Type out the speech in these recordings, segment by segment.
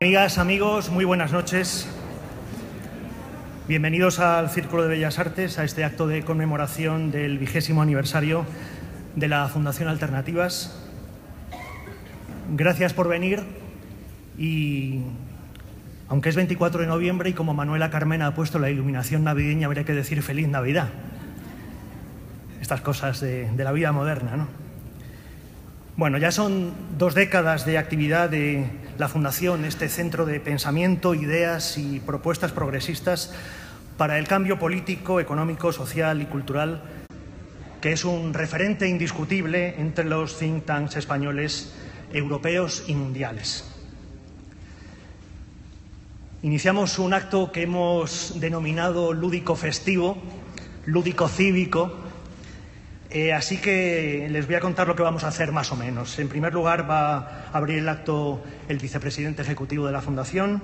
Amigas, amigos, muy buenas noches. Bienvenidos al Círculo de Bellas Artes, a este acto de conmemoración del 20º aniversario de la Fundación Alternativas. Gracias por venir y, aunque es 24 de noviembre y como Manuela Carmena ha puesto la iluminación navideña, habría que decir feliz Navidad. Estas cosas de la vida moderna, ¿no? Bueno, ya son 2 décadas de actividad de la Fundación, este centro de pensamiento, ideas y propuestas progresistas para el cambio político, económico, social y cultural, que es un referente indiscutible entre los think tanks españoles, europeos y mundiales. Iniciamos un acto que hemos denominado lúdico-festivo, lúdico-cívico. Así que les voy a contar lo que vamos a hacer más o menos. En primer lugar, va a abrir el acto el vicepresidente ejecutivo de la Fundación.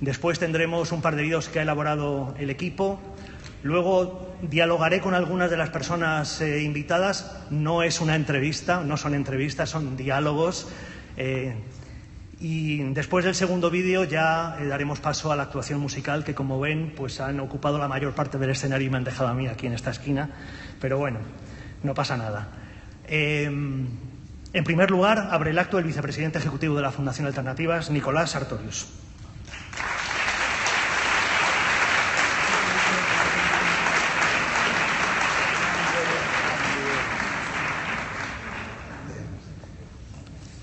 Después tendremos un par de vídeos que ha elaborado el equipo. Luego dialogaré con algunas de las personas invitadas. No es una entrevista, no son entrevistas, son diálogos. Y después del segundo vídeo ya daremos paso a la actuación musical, que como ven, pues han ocupado la mayor parte del escenario y me han dejado a mí aquí en esta esquina. Pero bueno, no pasa nada. En primer lugar, abre el acto el vicepresidente ejecutivo de la Fundación Alternativas, Nicolás Sartorius.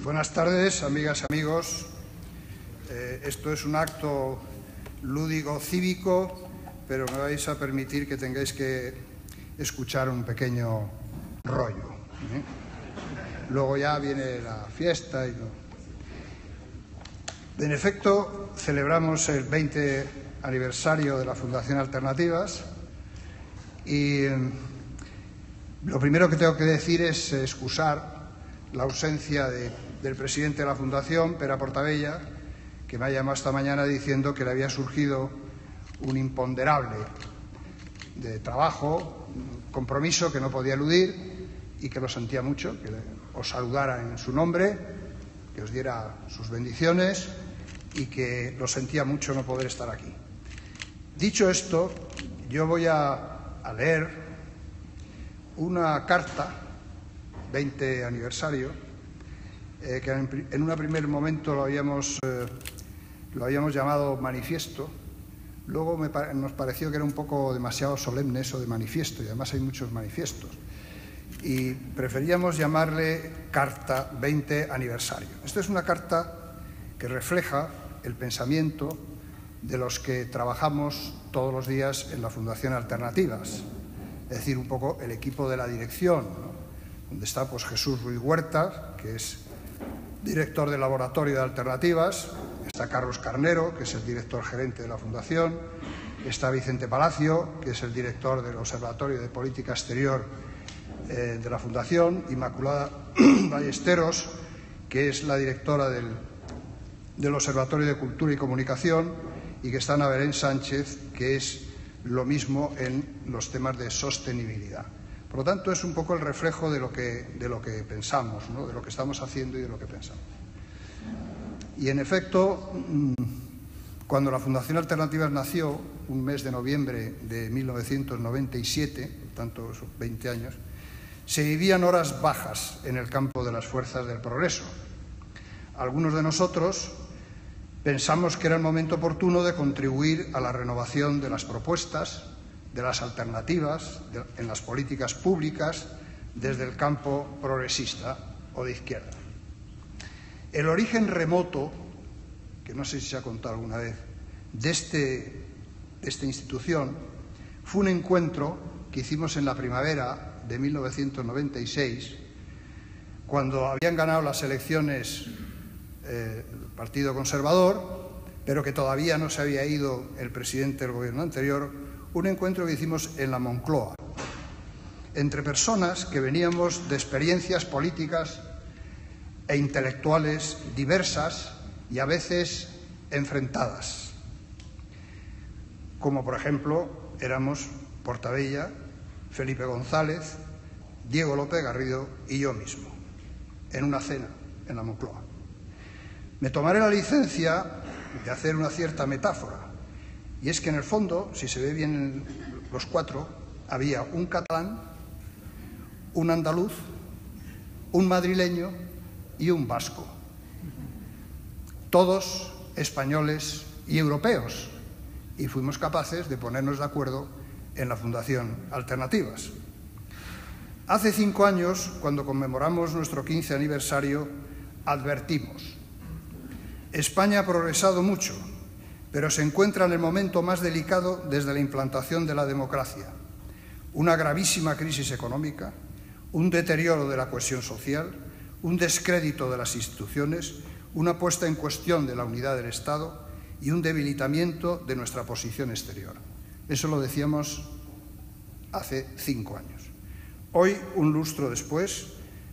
Buenas tardes, amigas y amigos. Esto es un acto lúdico-cívico, pero me vais a permitir que tengáis que escuchar un pequeño rollo. Luego ya viene la fiesta y no. En efecto, celebramos el 20 aniversario de la Fundación Alternativas y lo primero que tengo que decir es excusar la ausencia del presidente de la Fundación, Pere Portabella, que me ha llamado esta mañana diciendo que le había surgido un imponderable de trabajo, un compromiso que no podía eludir y que lo sentía mucho, que os saludara en su nombre, que os diera sus bendiciones y que lo sentía mucho no poder estar aquí. Dicho esto, yo voy a leer una carta, 20 aniversario, que en un primer momento lo habíamos llamado manifiesto. Luego nos pareció que era un poco demasiado solemne eso de manifiesto, y además hay muchos manifiestos. Y preferíamos llamarle Carta 20 Aniversario. Esta es una carta que refleja el pensamiento de los que trabajamos todos los días en la Fundación Alternativas, es decir, un poco el equipo de la dirección, ¿no? Donde está pues, Jesús Ruiz Huerta, que es director del Laboratorio de Alternativas. Está Carlos Carnero, que es el director gerente de la Fundación. Está Vicente Palacio, que es el director del Observatorio de Política Exterior de la Fundación. Inmaculada Ballesteros, que es la directora del Observatorio de Cultura y Comunicación. Y que está Ana Belén Sánchez, que es lo mismo en los temas de sostenibilidad. Por lo tanto, es un poco el reflejo de lo que pensamos, ¿no? De lo que estamos haciendo y de lo que pensamos. Y, en efecto, cuando la Fundación Alternativas nació, un mes de noviembre de 1997, por tanto, 20 años, se vivían horas bajas en el campo de las fuerzas del progreso. Algunos de nosotros pensamos que era el momento oportuno de contribuir a la renovación de las propuestas, de las alternativas, en las políticas públicas, desde el campo progresista o de izquierda. El origen remoto, que no sé si se ha contado alguna vez, de esta institución fue un encuentro que hicimos en la primavera de 1996, cuando habían ganado las elecciones el Partido Conservador, pero que todavía no se había ido el presidente del gobierno anterior. Un encuentro que hicimos en la Moncloa, entre personas que veníamos de experiencias políticas e intelectuales diversas y a veces enfrentadas, como por ejemplo éramos Portabella, Felipe González, Diego López Garrido y yo mismo, en una cena en la Moncloa. Me tomaré la licencia de hacer una cierta metáfora, y es que en el fondo, si se ve bien los cuatro, había un catalán, un andaluz, un madrileño y un vasco, todos españoles y europeos, y fuimos capaces de ponernos de acuerdo en la Fundación Alternativas. Hace 5 años, cuando conmemoramos nuestro 15 aniversario, advertimos: España ha progresado mucho, pero se encuentra en el momento más delicado desde la implantación de la democracia. Una gravísima crisis económica, un deterioro de la cohesión social, un descrédito de las instituciones, una puesta en cuestión de la unidad del Estado y un debilitamiento de nuestra posición exterior. Eso lo decíamos hace 5 años. Hoy, un lustro después,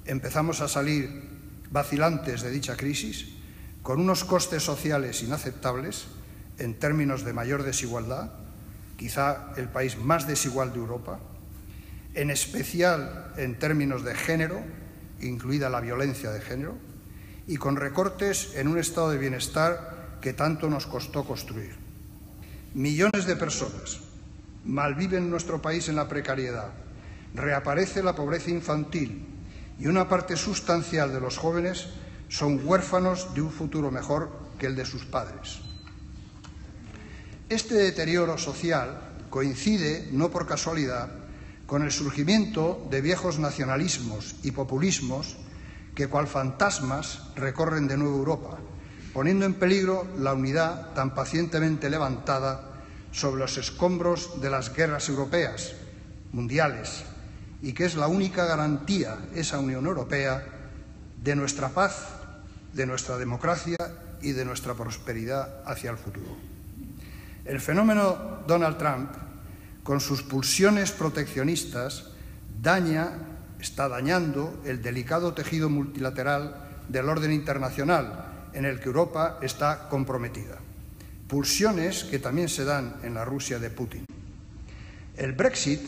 empezamos a salir vacilantes de dicha crisis, con unos costes sociales inaceptables en términos de mayor desigualdad, quizá el país más desigual de Europa, en especial en términos de género, incluida la violencia de género, y con recortes en un estado de bienestar que tanto nos costó construir. Millones de personas malviven nuestro país en la precariedad, reaparece la pobreza infantil y una parte sustancial de los jóvenes son huérfanos de un futuro mejor que el de sus padres. Este deterioro social coincide, no por casualidad, con el surgimiento de viejos nacionalismos y populismos que, cual fantasmas, recorren de nuevo Europa, poniendo en peligro la unidad tan pacientemente levantada sobre los escombros de las guerras europeas, mundiales, y que es la única garantía, esa Unión Europea, de nuestra paz, de nuestra democracia y de nuestra prosperidad hacia el futuro. El fenómeno Donald Trump, con sus pulsiones proteccionistas, está dañando el delicado tejido multilateral del orden internacional en el que Europa está comprometida. Pulsiones que también se dan en la Rusia de Putin. El Brexit,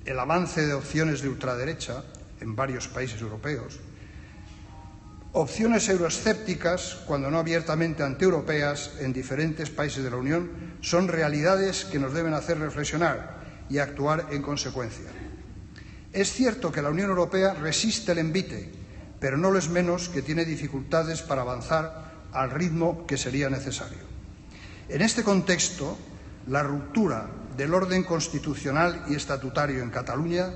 el avance de opciones de ultraderecha en varios países europeos, opciones euroescépticas, cuando no abiertamente antieuropeas, en diferentes países de la Unión, son realidades que nos deben hacer reflexionar y actuar en consecuencia. Es cierto que la Unión Europea resiste el envite, pero no lo es menos que tiene dificultades para avanzar al ritmo que sería necesario. En este contexto, la ruptura del orden constitucional y estatutario en Cataluña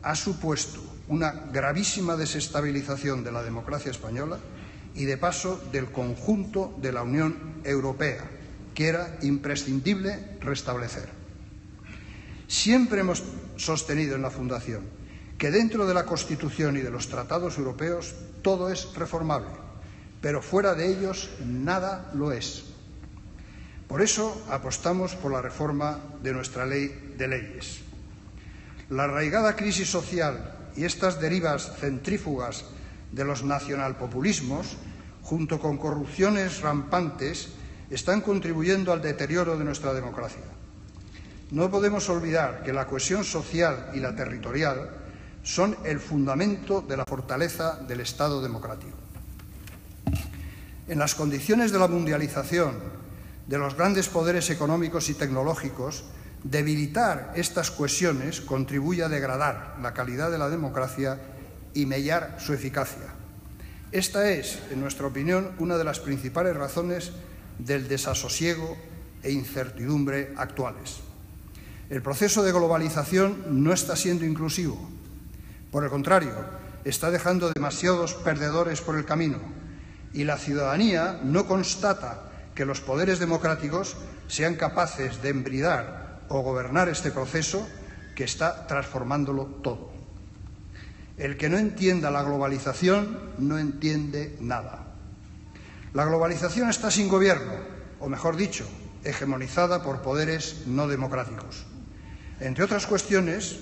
ha supuesto una gravísima desestabilización de la democracia española y, de paso, del conjunto de la Unión Europea, que era imprescindible restablecer. Siempre hemos sostenido en la Fundación que dentro de la Constitución y de los tratados europeos todo es reformable, pero fuera de ellos nada lo es. Por eso apostamos por la reforma de nuestra ley de leyes. La arraigada crisis social y estas derivas centrífugas de los nacionalpopulismos, junto con corrupciones rampantes, están contribuyendo al deterioro de nuestra democracia. No podemos olvidar que la cohesión social y la territorial son el fundamento de la fortaleza del Estado democrático. En las condiciones de la mundialización, de los grandes poderes económicos y tecnológicos, debilitar estas cohesiones contribuye a degradar la calidad de la democracia y mellar su eficacia. Esta es, en nuestra opinión, una de las principales razones del desasosiego e incertidumbre actuales. El proceso de globalización no está siendo inclusivo. Por el contrario, está dejando demasiados perdedores por el camino y la ciudadanía no constata que los poderes democráticos sean capaces de embridar o gobernar este proceso que está transformándolo todo. El que no entienda la globalización no entiende nada. La globalización está sin gobierno, o mejor dicho, hegemonizada por poderes no democráticos. Entre otras cuestiones,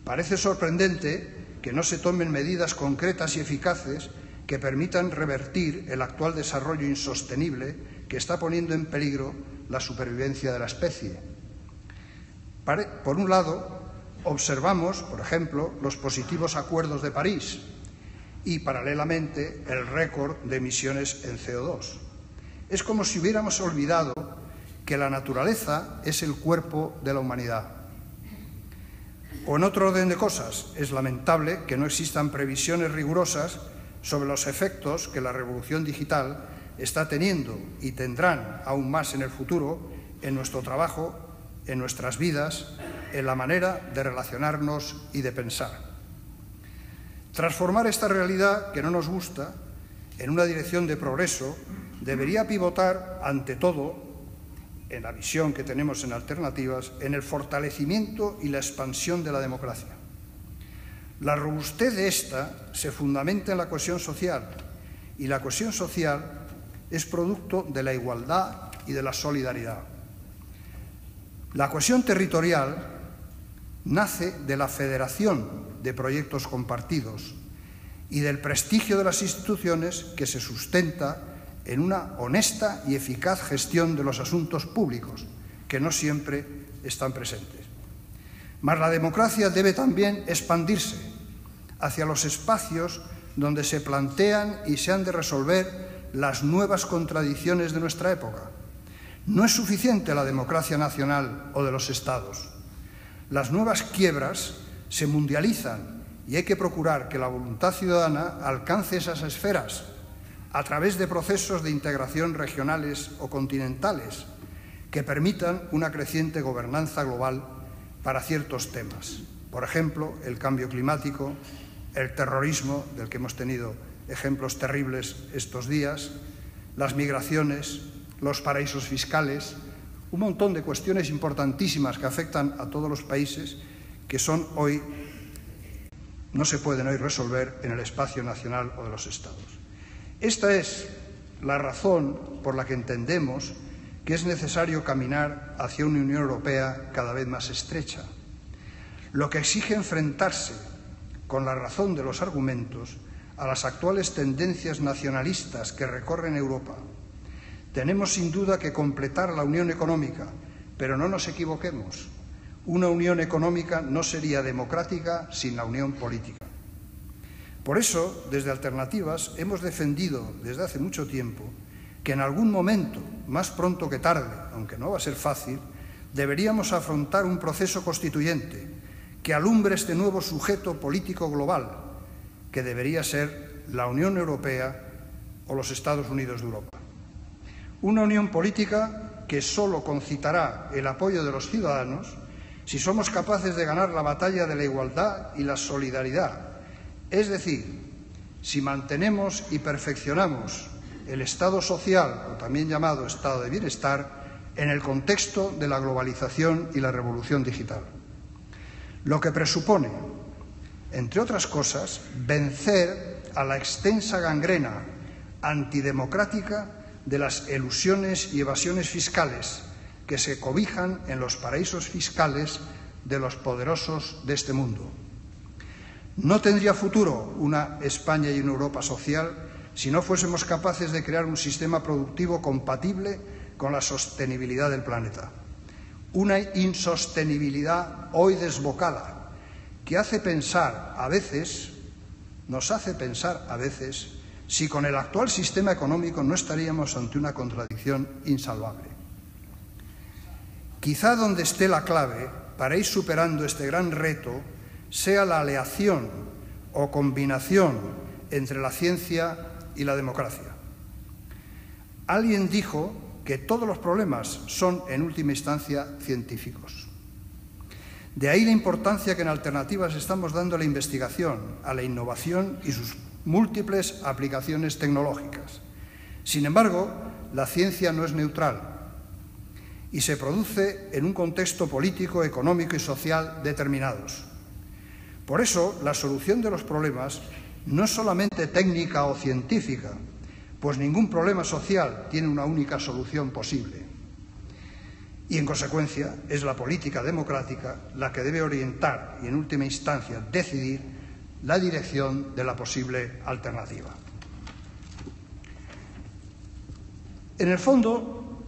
parece sorprendente que no se tomen medidas concretas y eficaces que permitan revertir el actual desarrollo insostenible que está poniendo en peligro la supervivencia de la especie. Por un lado, observamos, por ejemplo, los positivos acuerdos de París y, paralelamente, el récord de emisiones en CO2. Es como si hubiéramos olvidado que la naturaleza es el cuerpo de la humanidad. O en otro orden de cosas, es lamentable que no existan previsiones rigurosas sobre los efectos que la revolución digital está teniendo y tendrán aún más en el futuro en nuestro trabajo, en nuestras vidas, en la manera de relacionarnos y de pensar. Transformar esta realidad que no nos gusta en una dirección de progreso debería pivotar, ante todo, en la visión que tenemos en Alternativas, en el fortalecimiento y la expansión de la democracia. La robustez de esta se fundamenta en la cohesión social, y la cohesión social es producto de la igualdad y de la solidaridad. La cohesión territorial nace de la federación de proyectos compartidos y del prestigio de las instituciones que se sustenta en una honesta y eficaz gestión de los asuntos públicos, que no siempre están presentes. Mas la democracia debe también expandirse hacia los espacios donde se plantean y se han de resolver las nuevas contradicciones de nuestra época. No es suficiente la democracia nacional o de los Estados. Las nuevas quiebras se mundializan y hay que procurar que la voluntad ciudadana alcance esas esferas a través de procesos de integración regionales o continentales que permitan una creciente gobernanza global para ciertos temas. Por ejemplo, el cambio climático, el terrorismo, del que hemos tenido ejemplos terribles estos días, las migraciones, los paraísos fiscales, un montón de cuestiones importantísimas que afectan a todos los países que no se pueden hoy resolver en el espacio nacional o de los Estados. Esta es la razón por la que entendemos que es necesario caminar hacia una Unión Europea cada vez más estrecha, lo que exige enfrentarse con la razón de los argumentos a las actuales tendencias nacionalistas que recorren Europa. Tenemos sin duda que completar la unión económica, pero no nos equivoquemos. Una unión económica no sería democrática sin la unión política. Por eso, desde Alternativas, hemos defendido desde hace mucho tiempo que en algún momento, más pronto que tarde, aunque no va a ser fácil, deberíamos afrontar un proceso constituyente que alumbre este nuevo sujeto político global, que debería ser la Unión Europea o los Estados Unidos de Europa. Una unión política que solo concitará el apoyo de los ciudadanos si somos capaces de ganar la batalla de la igualdad y la solidaridad. Es decir, si mantenemos y perfeccionamos el Estado social, o también llamado Estado de Bienestar, en el contexto de la globalización y la revolución digital. Lo que presupone, entre otras cosas, vencer a la extensa gangrena antidemocrática de las elusiones y evasiones fiscales que se cobijan en los paraísos fiscales de los poderosos de este mundo. No tendría futuro una España y una Europa social si no fuésemos capaces de crear un sistema productivo compatible con la sostenibilidad del planeta. Una insostenibilidad hoy desbocada que nos hace pensar a veces si con el actual sistema económico no estaríamos ante una contradicción insalvable. Quizá donde esté la clave para ir superando este gran reto sea la aleación o combinación entre la ciencia y la democracia. Alguien dijo que todos los problemas son, en última instancia, científicos. De ahí la importancia que en Alternativas estamos dando a la investigación, a la innovación y sus múltiples aplicaciones tecnológicas. Sin embargo, la ciencia no es neutral y se produce en un contexto político, económico y social determinados. Por eso, la solución de los problemas no es solamente técnica o científica, pues ningún problema social tiene una única solución posible. Y, en consecuencia, es la política democrática la que debe orientar y, en última instancia, decidir la dirección de la posible alternativa. En el fondo,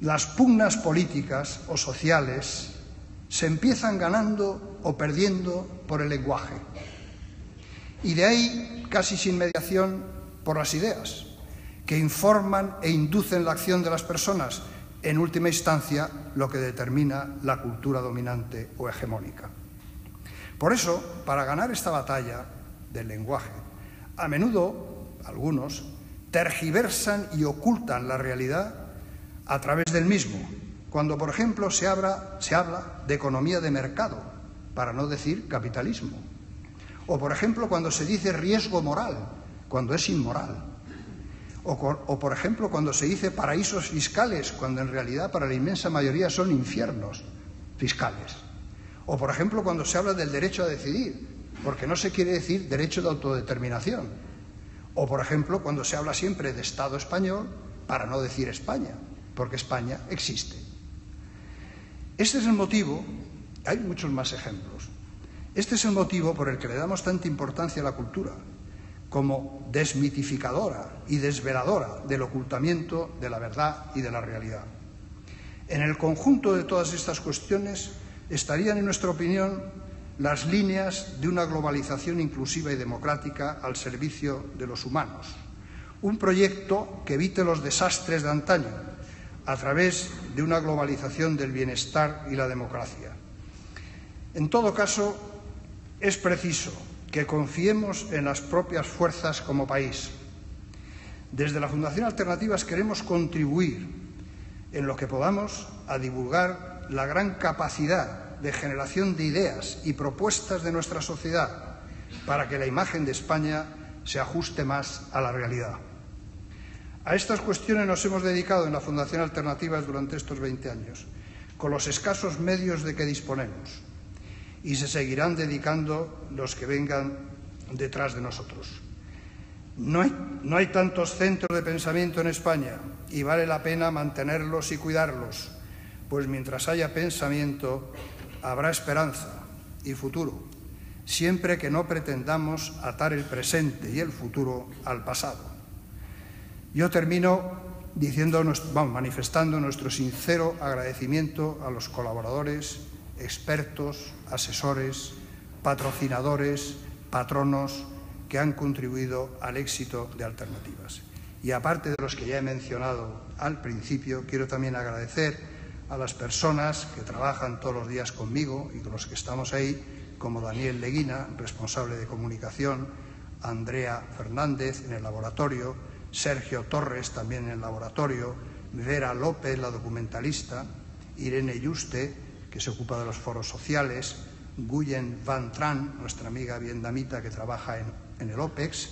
las pugnas políticas o sociales se empiezan ganando o perdiendo por el lenguaje. Y de ahí, casi sin mediación, por las ideas, que informan e inducen la acción de las personas, en última instancia, lo que determina la cultura dominante o hegemónica. Por eso, para ganar esta batalla del lenguaje, a menudo algunos tergiversan y ocultan la realidad a través del mismo, cuando, por ejemplo, se habla de economía de mercado, para no decir capitalismo, o, por ejemplo, cuando se dice riesgo moral, cuando es inmoral, o, por ejemplo, cuando se dice paraísos fiscales, cuando en realidad para la inmensa mayoría son infiernos fiscales, o, por ejemplo, cuando se habla del derecho a decidir, porque no se quiere decir derecho de autodeterminación, o, por ejemplo, cuando se habla siempre de Estado español, para no decir España, porque España existe. Este es el motivo, hay muchos más ejemplos, este es el motivo por el que le damos tanta importancia a la cultura, como desmitificadora y desveladora del ocultamiento de la verdad y de la realidad. En el conjunto de todas estas cuestiones estarían, en nuestra opinión, las líneas de una globalización inclusiva y democrática al servicio de los humanos, un proyecto que evite los desastres de antaño, a través de una globalización del bienestar y la democracia. En todo caso, es preciso que confiemos en las propias fuerzas como país. Desde la Fundación Alternativas queremos contribuir en lo que podamos a divulgar la gran capacidad de generación de ideas y propuestas de nuestra sociedad para que la imagen de España se ajuste más a la realidad. A estas cuestiones nos hemos dedicado en la Fundación Alternativas durante estos 20 años, con los escasos medios de que disponemos, y se seguirán dedicando los que vengan detrás de nosotros. No hay tantos centros de pensamiento en España y vale la pena mantenerlos y cuidarlos, pues mientras haya pensamiento habrá esperanza y futuro, siempre que no pretendamos atar el presente y el futuro al pasado. Yo termino manifestando nuestro sincero agradecimiento a los colaboradores, expertos, asesores, patrocinadores, patronos que han contribuido al éxito de Alternativas. Y aparte de los que ya he mencionado al principio, quiero también agradecer a las personas que trabajan todos los días conmigo y con los que estamos ahí, como Daniel Leguina, responsable de comunicación, Andrea Fernández en el laboratorio, Sergio Torres también en el laboratorio, Vera López, la documentalista, Irene Yuste, que se ocupa de los foros sociales, Guyen Van Tran, nuestra amiga vietnamita que trabaja en el OPEX,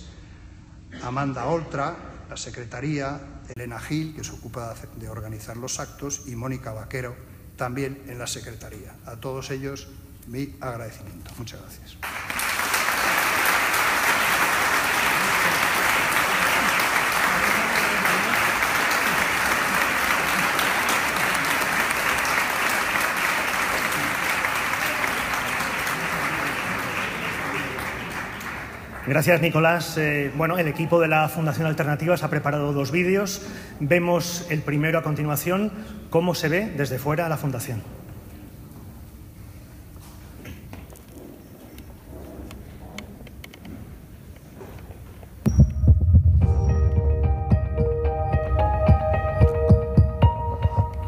Amanda Oltra, la secretaría, Elena Gil, que se ocupa de organizar los actos, y Mónica Vaquero, también en la secretaría. A todos ellos, mi agradecimiento. Muchas gracias. Gracias, Nicolás. El equipo de la Fundación Alternativas ha preparado 2 vídeos. Vemos el primero a continuación, cómo se ve desde fuera la Fundación.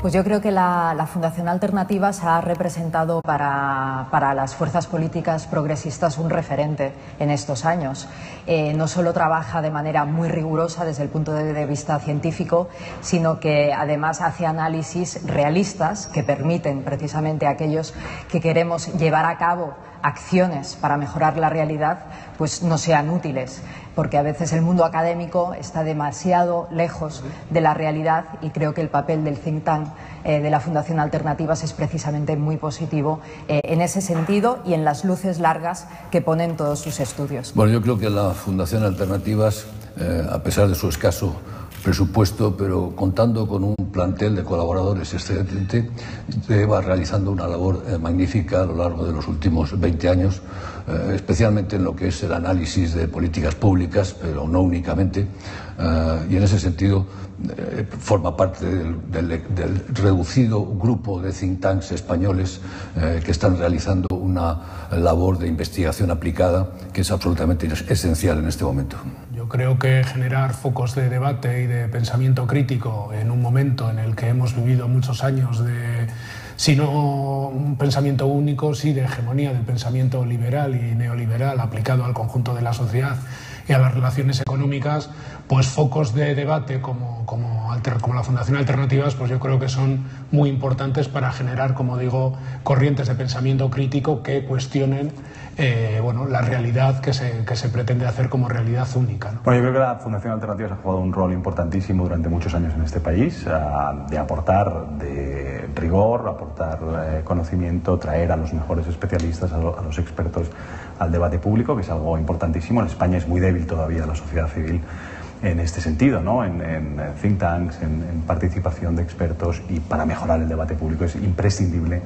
Pues yo creo que la Fundación Alternativas ha representado para las fuerzas políticas progresistas un referente en estos años. No solo trabaja de manera muy rigurosa desde el punto de vista científico, sino que además hace análisis realistas que permiten precisamente a aquellos que queremos llevar a cabo acciones para mejorar la realidad, pues no sean útiles, porque a veces el mundo académico está demasiado lejos de la realidad, y creo que el papel del think tank de la Fundación Alternativas es precisamente muy positivo en ese sentido y en las luces largas que ponen todos sus estudios. Bueno, yo creo que la Fundación Alternativas, a pesar de su escaso presupuesto, pero contando con un plantel de colaboradores excelente, lleva realizando una labor magnífica a lo largo de los últimos 20 años, especialmente en lo que es el análisis de políticas públicas, pero no únicamente, y en ese sentido forma parte del reducido grupo de think tanks españoles que están realizando una labor de investigación aplicada que es absolutamente esencial en este momento. Yo Creo que generar focos de debate y de pensamiento crítico en un momento en el que hemos vivido muchos años de, si no un pensamiento único, sí de hegemonía del pensamiento liberal y neoliberal aplicado al conjunto de la sociedad y a las relaciones económicas, pues focos de debate como la Fundación Alternativas, pues yo creo que son muy importantes para generar, como digo, corrientes de pensamiento crítico que cuestionen la realidad que se pretende hacer como realidad única, ¿no? Bueno, yo creo que la Fundación Alternativas ha jugado un rol importantísimo durante muchos años en este país, de aportar de rigor, aportar conocimiento, traer a los mejores especialistas, a los expertos al debate público, que es algo importantísimo. En España es muy débil todavía la sociedad civil en este sentido, ¿no? En think tanks, en participación de expertos, y para mejorar el debate público es imprescindible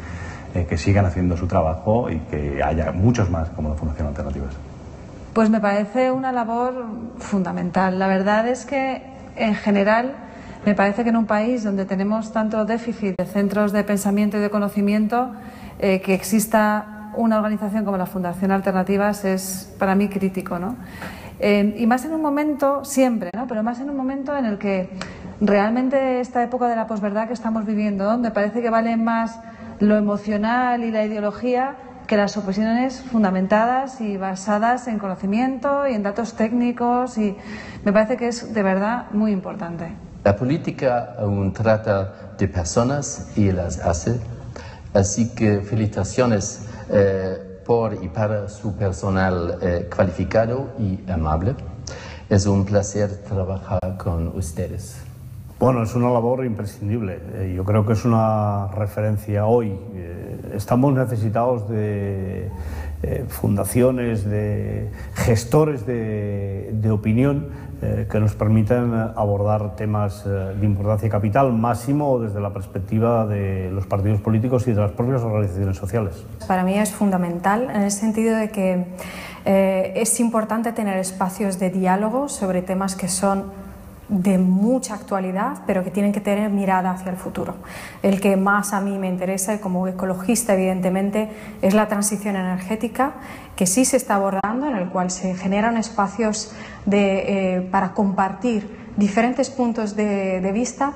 que sigan haciendo su trabajo y que haya muchos más como la Fundación Alternativas. Pues me parece una labor fundamental. La verdad es que, en general, me parece que en un país donde tenemos tanto déficit de centros de pensamiento y de conocimiento, que exista una organización como la Fundación Alternativas es para mí crítico, ¿no? Y más en un momento, siempre, ¿no? Pero más en un momento en el que realmente esta época de la posverdad que estamos viviendo, donde parece que vale más lo emocional y la ideología que las opiniones fundamentadas y basadas en conocimiento y en datos técnicos, y me parece que es de verdad muy importante. La política aún trata de personas y las hace, así que felicitaciones por y para su personal cualificado y amable. Es un placer trabajar con ustedes. Bueno, es una labor imprescindible. Yo creo que es una referencia hoy. Estamos necesitados de fundaciones, de gestores de opinión que nos permitan abordar temas de importancia capital, máximo desde la perspectiva de los partidos políticos y de las propias organizaciones sociales. Para mí es fundamental en el sentido de que es importante tener espacios de diálogo sobre temas que son de mucha actualidad, pero que tienen que tener mirada hacia el futuro. El que más a mí me interesa, como ecologista evidentemente, es la transición energética, que sí se está abordando, en el cual se generan espacios para compartir diferentes puntos de vista,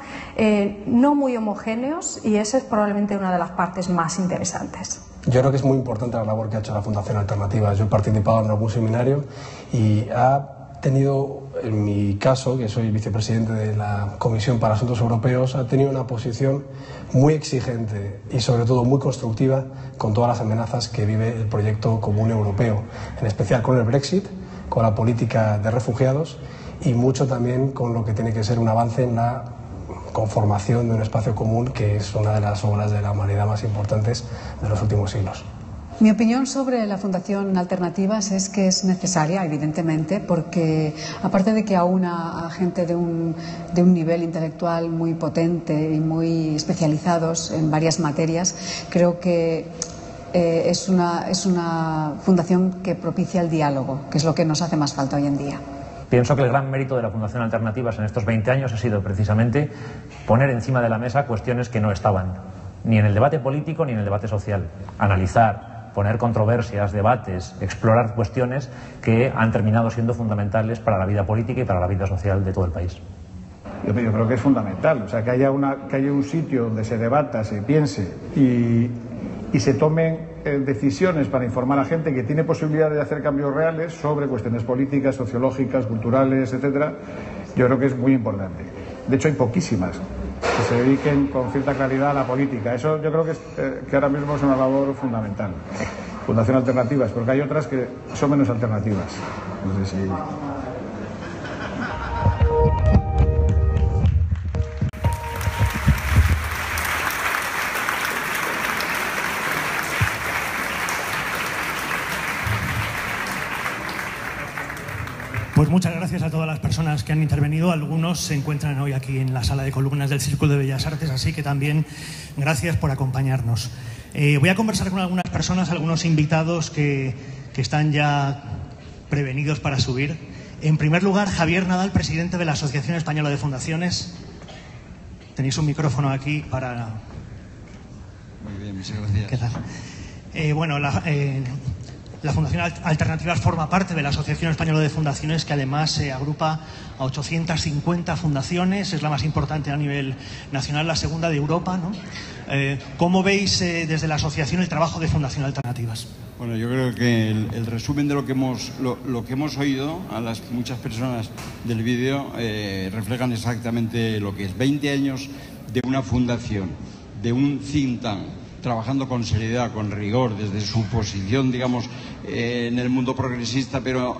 no muy homogéneos, y esa es probablemente una de las partes más interesantes. Yo creo que es muy importante la labor que ha hecho la Fundación Alternativas. Yo he participado en algún seminario y ha tenido, en mi caso, que soy vicepresidente de la Comisión para Asuntos Europeos, ha tenido una posición muy exigente y sobre todo muy constructiva con todas las amenazas que vive el proyecto común europeo, en especial con el Brexit, con la política de refugiados y mucho también con lo que tiene que ser un avance en la conformación de un espacio común, que es una de las obras de la humanidad más importantes de los últimos siglos. Mi opinión sobre la Fundación Alternativas es que es necesaria, evidentemente, porque aparte de que aúna a gente de un nivel intelectual muy potente y muy especializados en varias materias, creo que es una fundación que propicia el diálogo, que es lo que nos hace más falta hoy en día. Pienso que el gran mérito de la Fundación Alternativas en estos 20 años ha sido precisamente poner encima de la mesa cuestiones que no estaban ni en el debate político ni en el debate social, analizar, poner controversias, debates, explorar cuestiones que han terminado siendo fundamentales para la vida política y para la vida social de todo el país. Yo creo que es fundamental, o sea, que haya un sitio donde se debata, se piense y se tomen decisiones para informar a gente que tiene posibilidad de hacer cambios reales sobre cuestiones políticas, sociológicas, culturales, etcétera. Yo creo que es muy importante. De hecho, hay poquísimas que se dediquen con cierta claridad a la política. Eso yo creo que ahora mismo es una labor fundamental. Fundación Alternativas, porque hay otras que son menos alternativas. No sé si... Pues muchas gracias a todas las personas que han intervenido. Algunos se encuentran hoy aquí en la sala de columnas del Círculo de Bellas Artes, así que también gracias por acompañarnos. Voy a conversar con algunas personas, algunos invitados que están ya prevenidos para subir. En primer lugar, Javier Nadal, presidente de la Asociación Española de Fundaciones. Tenéis un micrófono aquí para... Muy bien, muchas gracias. ¿Qué tal? La Fundación Alternativas forma parte de la Asociación Española de Fundaciones, que además agrupa a 850 fundaciones, es la más importante a nivel nacional, la segunda de Europa, ¿no? ¿Cómo veis desde la asociación el trabajo de Fundación Alternativas? Bueno, yo creo que el resumen de lo que hemos oído a las muchas personas del vídeo reflejan exactamente lo que es 20 años de una fundación, de un think tank, trabajando con seriedad, con rigor, desde su posición, digamos, en el mundo progresista, pero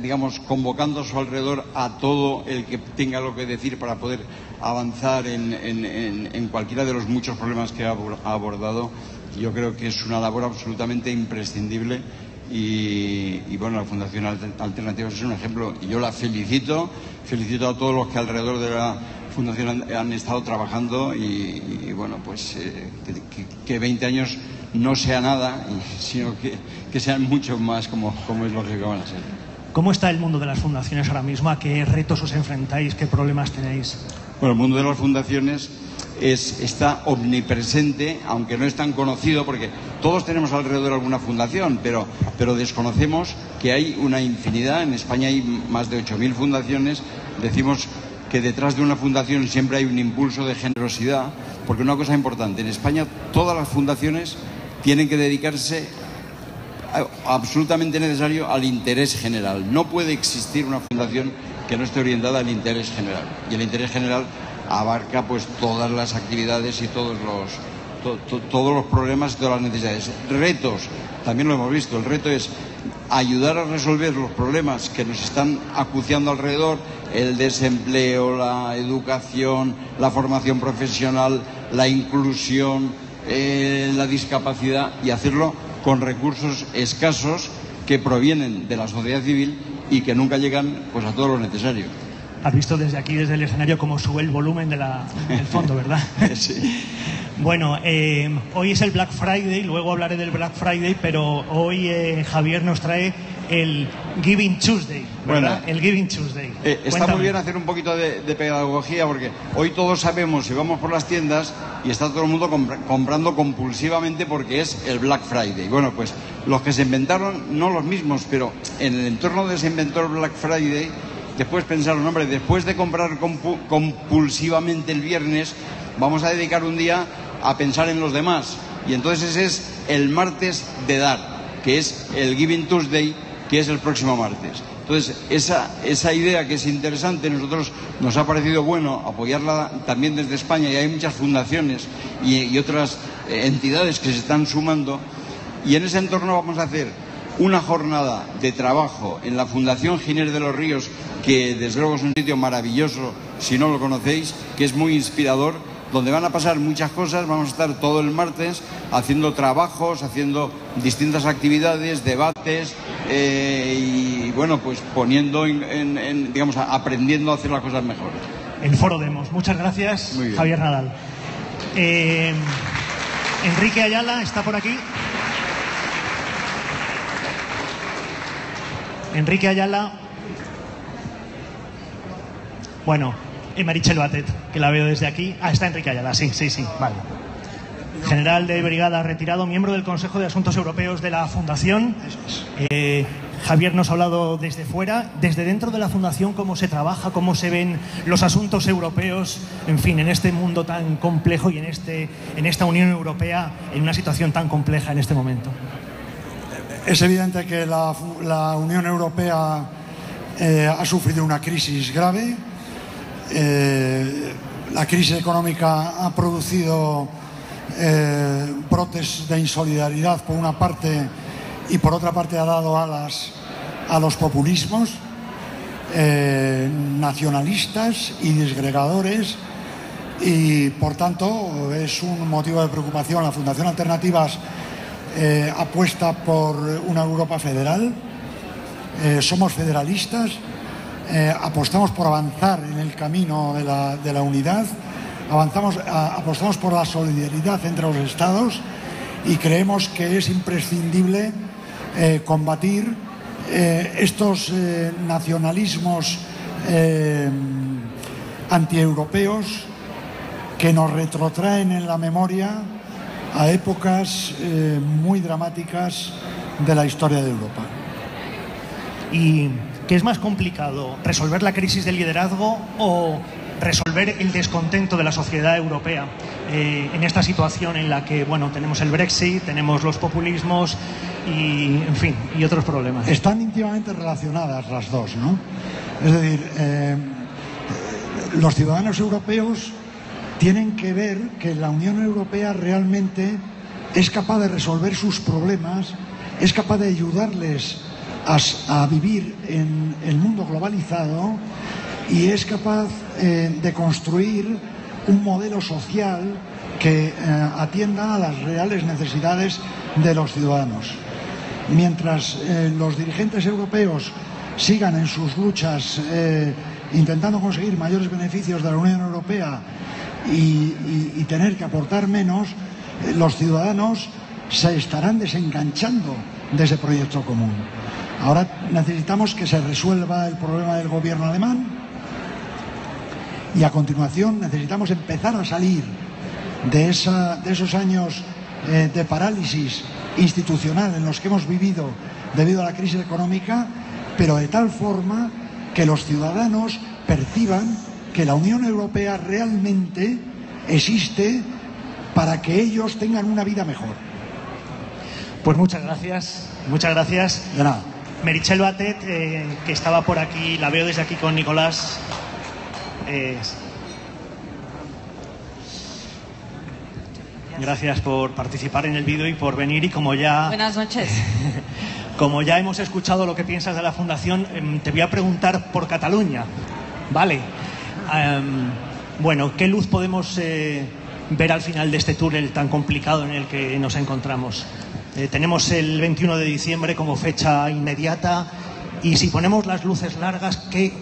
digamos, convocando a su alrededor a todo el que tenga lo que decir para poder avanzar en cualquiera de los muchos problemas que ha abordado. Yo creo que es una labor absolutamente imprescindible y bueno, la Fundación Alternativas es un ejemplo y yo la felicito a todos los que alrededor de la Fundación han estado trabajando y bueno, pues que 20 años no sea nada, sino que sean mucho más como es lógico que van a ser. ¿Cómo está el mundo de las fundaciones ahora mismo? ¿A qué retos os enfrentáis? ¿Qué problemas tenéis? Bueno, el mundo de las fundaciones está omnipresente, aunque no es tan conocido, porque todos tenemos alrededor alguna fundación, pero desconocemos que hay una infinidad. En España hay más de 8.000 fundaciones. Decimos que detrás de una fundación siempre hay un impulso de generosidad, porque una cosa importante, en España todas las fundaciones tienen que dedicarse absolutamente necesario al interés general. No puede existir una fundación que no esté orientada al interés general. Y el interés general abarca pues todas las actividades y todos los problemas y todas las necesidades. Retos, también lo hemos visto, el reto es ayudar a resolver los problemas que nos están acuciando alrededor, el desempleo, la educación, la formación profesional, la inclusión, la discapacidad, y hacerlo con recursos escasos que provienen de la sociedad civil y que nunca llegan pues a todo lo necesario. Has visto desde aquí, desde el escenario, cómo sube el volumen del fondo, ¿verdad? Sí. Bueno, hoy es el Black Friday, luego hablaré del Black Friday, pero hoy Javier nos trae el Giving Tuesday, ¿verdad? Bueno, el Giving Tuesday. Está muy bien hacer un poquito de pedagogía, porque hoy todos sabemos, si vamos por las tiendas, y está todo el mundo comprando compulsivamente porque es el Black Friday. Bueno, pues los que se inventaron, no los mismos, pero en el entorno de ese inventor Black Friday, después pensaron, hombre, después de comprar compulsivamente el viernes, vamos a dedicar un día a pensar en los demás. Y entonces ese es el martes de dar, que es el Giving Tuesday, que es el próximo martes. Entonces, esa idea que es interesante, nosotros nos ha parecido bueno apoyarla también desde España, y hay muchas fundaciones y otras entidades que se están sumando. Y en ese entorno vamos a hacer una jornada de trabajo en la Fundación Giner de los Ríos, que desde luego es un sitio maravilloso, si no lo conocéis, que es muy inspirador, donde van a pasar muchas cosas. Vamos a estar todo el martes haciendo trabajos, haciendo distintas actividades, debates y bueno, pues poniendo digamos, aprendiendo a hacer las cosas mejor. El Foro Demos. Muchas gracias, Javier Nadal. Enrique Ayala está por aquí. Enrique Ayala. Bueno, Meritxell Batet, que la veo desde aquí. Está Enrique Ayala, sí, vale. General de brigada retirado, miembro del Consejo de Asuntos Europeos de la Fundación. Javier nos ha hablado desde fuera, desde dentro de la Fundación, cómo se trabaja, cómo se ven los asuntos europeos, en fin, en este mundo tan complejo y en esta Unión Europea, en una situación tan compleja en este momento. Es evidente que la Unión Europea ha sufrido una crisis grave. La crisis económica ha producido brotes de insolidaridad por una parte, y por otra parte ha dado alas a los populismos nacionalistas y disgregadores, y por tanto es un motivo de preocupación. La Fundación Alternativas apuesta por una Europa federal. Somos federalistas. Apostamos por avanzar en el camino de la unidad, apostamos por la solidaridad entre los Estados, y creemos que es imprescindible combatir estos nacionalismos antieuropeos que nos retrotraen en la memoria a épocas muy dramáticas de la historia de Europa. ¿Y qué es más complicado, resolver la crisis del liderazgo o resolver el descontento de la sociedad europea en esta situación en la que, bueno, tenemos el Brexit, tenemos los populismos y, en fin, y otros problemas? Están íntimamente relacionadas las dos, ¿no? Es decir, los ciudadanos europeos tienen que ver que la Unión Europea realmente es capaz de resolver sus problemas, es capaz de ayudarles a vivir en el mundo globalizado y es capaz de construir un modelo social que atienda a las reales necesidades de los ciudadanos. Mientras los dirigentes europeos sigan en sus luchas intentando conseguir mayores beneficios de la Unión Europea y tener que aportar menos, los ciudadanos se estarán desenganchando de ese proyecto común. Ahora necesitamos que se resuelva el problema del gobierno alemán y a continuación necesitamos empezar a salir de esos años de parálisis institucional en los que hemos vivido debido a la crisis económica, pero de tal forma que los ciudadanos perciban que la Unión Europea realmente existe para que ellos tengan una vida mejor. Pues muchas gracias, muchas gracias. De nada. Meritxell Batet, que estaba por aquí, la veo desde aquí con Nicolás. Gracias por participar en el vídeo y por venir, y como ya... Buenas noches. Como ya hemos escuchado lo que piensas de la Fundación, te voy a preguntar por Cataluña. Vale. Bueno, ¿qué luz podemos ver al final de este túnel tan complicado en el que nos encontramos? Tenemos el 21 de diciembre como fecha inmediata y si ponemos las luces largas, ¿qué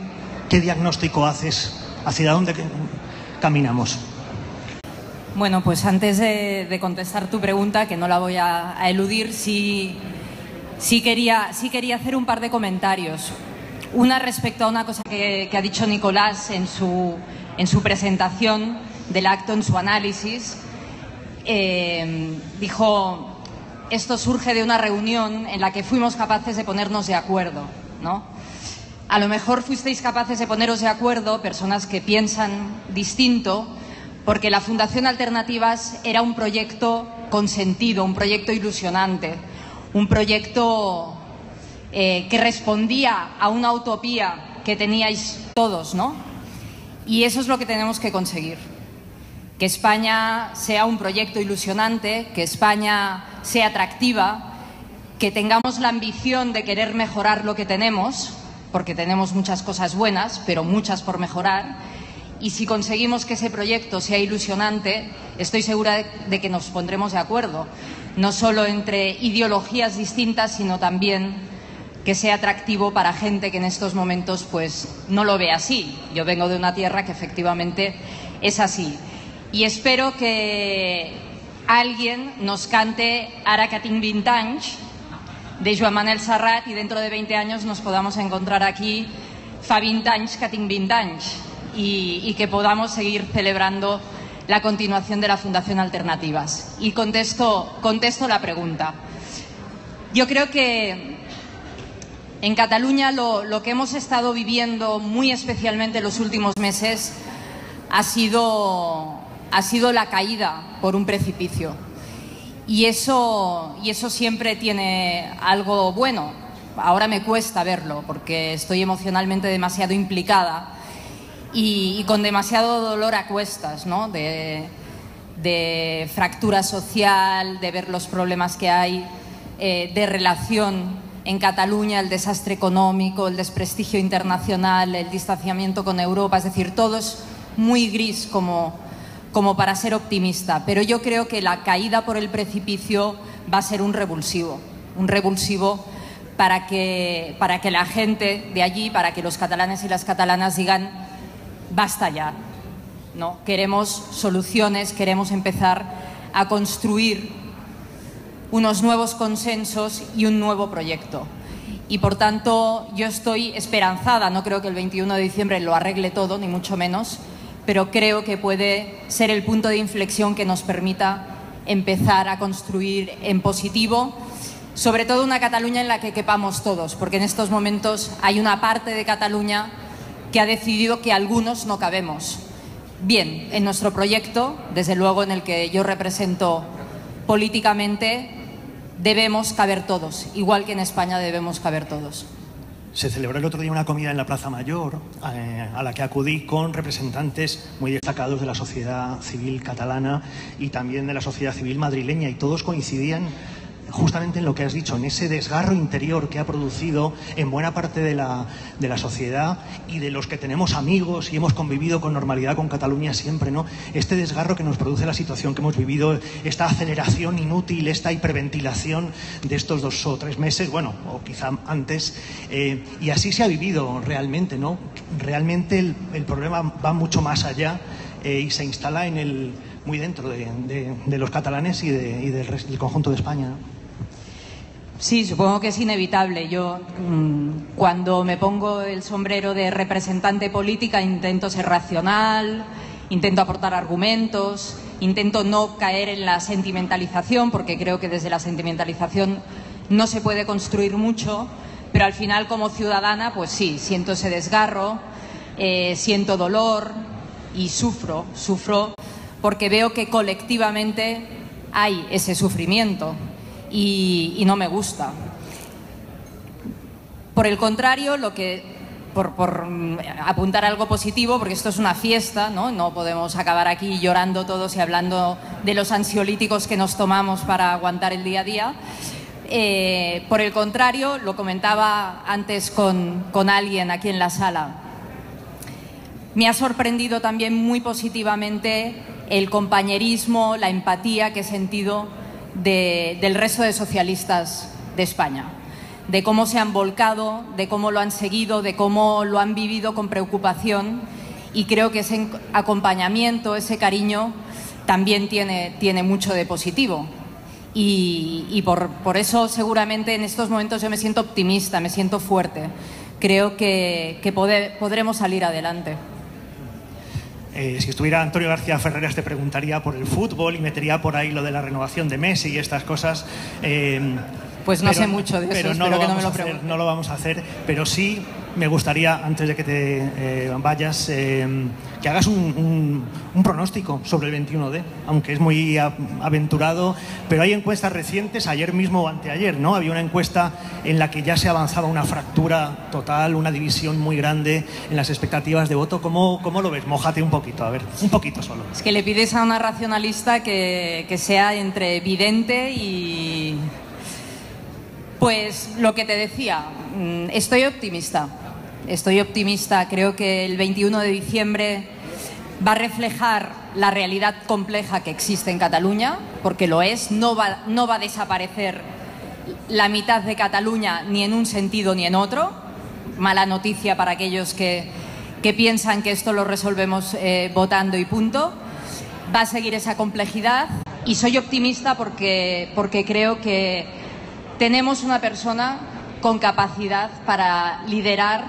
diagnóstico haces? ¿Hacia dónde caminamos? Bueno, pues antes de contestar tu pregunta, que no la voy a eludir, sí quería hacer un par de comentarios. Una respecto a una cosa que ha dicho Nicolás en su presentación del acto, en su análisis. Dijo, esto surge de una reunión en la que fuimos capaces de ponernos de acuerdo, ¿no? A lo mejor fuisteis capaces de poneros de acuerdo, personas que piensan distinto, porque la Fundación Alternativas era un proyecto con sentido, un proyecto ilusionante, un proyecto que respondía a una utopía que teníais todos, ¿no? Y eso es lo que tenemos que conseguir. Que España sea un proyecto ilusionante, que España sea atractiva, que tengamos la ambición de querer mejorar lo que tenemos, porque tenemos muchas cosas buenas, pero muchas por mejorar. Y si conseguimos que ese proyecto sea ilusionante, estoy segura de que nos pondremos de acuerdo, no solo entre ideologías distintas, sino también que sea atractivo para gente que en estos momentos pues no lo ve así. Yo vengo de una tierra que efectivamente es así. Y espero que alguien nos cante Ara que tinc 20 anys de Joan Manel Serrat y dentro de 20 años nos podamos encontrar aquí fa 20 anys que tinc 20 anys y que podamos seguir celebrando la continuación de la Fundación Alternativas. Y contesto la pregunta. Yo creo que en Cataluña lo que hemos estado viviendo muy especialmente en los últimos meses ha sido la caída por un precipicio. Y eso siempre tiene algo bueno. Ahora me cuesta verlo porque estoy emocionalmente demasiado implicada y con demasiado dolor a cuestas, ¿no? De fractura social, de ver los problemas que hay, de relación en Cataluña, el desastre económico, el desprestigio internacional, el distanciamiento con Europa. Es decir, todo es muy gris como para ser optimista, pero yo creo que la caída por el precipicio va a ser un revulsivo para que la gente de allí, para que los catalanes y las catalanas digan basta ya, ¿no? Queremos soluciones, queremos empezar a construir unos nuevos consensos y un nuevo proyecto. Y por tanto yo estoy esperanzada, no creo que el 21 de diciembre lo arregle todo, ni mucho menos, pero creo que puede ser el punto de inflexión que nos permita empezar a construir en positivo, sobre todo una Cataluña en la que quepamos todos, porque en estos momentos hay una parte de Cataluña que ha decidido que algunos no cabemos. Bien, en nuestro proyecto, desde luego en el que yo represento políticamente, debemos caber todos, igual que en España debemos caber todos. Se celebró el otro día una comida en la Plaza Mayor a la que acudí con representantes muy destacados de la sociedad civil catalana y también de la sociedad civil madrileña, y todos coincidían justamente en lo que has dicho, en ese desgarro interior que ha producido en buena parte de la sociedad y de los que tenemos amigos y hemos convivido con normalidad con Cataluña siempre, ¿no? Este desgarro que nos produce la situación que hemos vivido, esta aceleración inútil, esta hiperventilación de estos 2 o 3 meses, bueno, o quizá antes, y así se ha vivido realmente, ¿no? Realmente el problema va mucho más allá y se instala muy dentro de los catalanes y del conjunto de España, ¿no? Sí, supongo que es inevitable. Yo, cuando me pongo el sombrero de representante política, intento ser racional, intento aportar argumentos, intento no caer en la sentimentalización, porque creo que desde la sentimentalización no se puede construir mucho, pero al final, como ciudadana, pues sí, siento ese desgarro, siento dolor y sufro porque veo que colectivamente hay ese sufrimiento. Y no me gusta. Por el contrario, por apuntar algo positivo, porque esto es una fiesta, ¿no? No podemos acabar aquí llorando todos y hablando de los ansiolíticos que nos tomamos para aguantar el día a día. Por el contrario, lo comentaba antes con alguien aquí en la sala, me ha sorprendido también muy positivamente el compañerismo, la empatía que he sentido del resto de socialistas de España, de cómo se han volcado, de cómo lo han seguido, de cómo lo han vivido con preocupación, y creo que ese acompañamiento, ese cariño también tiene mucho de positivo, y por eso seguramente en estos momentos yo me siento optimista, me siento fuerte, creo que podremos salir adelante. Si estuviera Antonio García Ferreras te preguntaría por el fútbol y metería por ahí lo de la renovación de Messi y estas cosas. Pues no sé mucho de eso, pero espero que no me lo pregunten. No lo vamos a hacer, pero sí me gustaría, antes de que te vayas, que hagas un pronóstico sobre el 21D, aunque es muy aventurado, pero hay encuestas recientes, ayer mismo o anteayer, ¿no? Había una encuesta en la que ya se avanzaba una fractura total, una división muy grande en las expectativas de voto. ¿Cómo lo ves? Mójate un poquito, a ver, un poquito solo. Es que le pides a una racionalista que sea entre evidente y... Pues lo que te decía, estoy optimista, creo que el 21 de diciembre va a reflejar la realidad compleja que existe en Cataluña, porque lo es, no va a desaparecer la mitad de Cataluña ni en un sentido ni en otro, mala noticia para aquellos que piensan que esto lo resolvemos votando y punto, va a seguir esa complejidad, y soy optimista porque creo que tenemos una persona con capacidad para liderar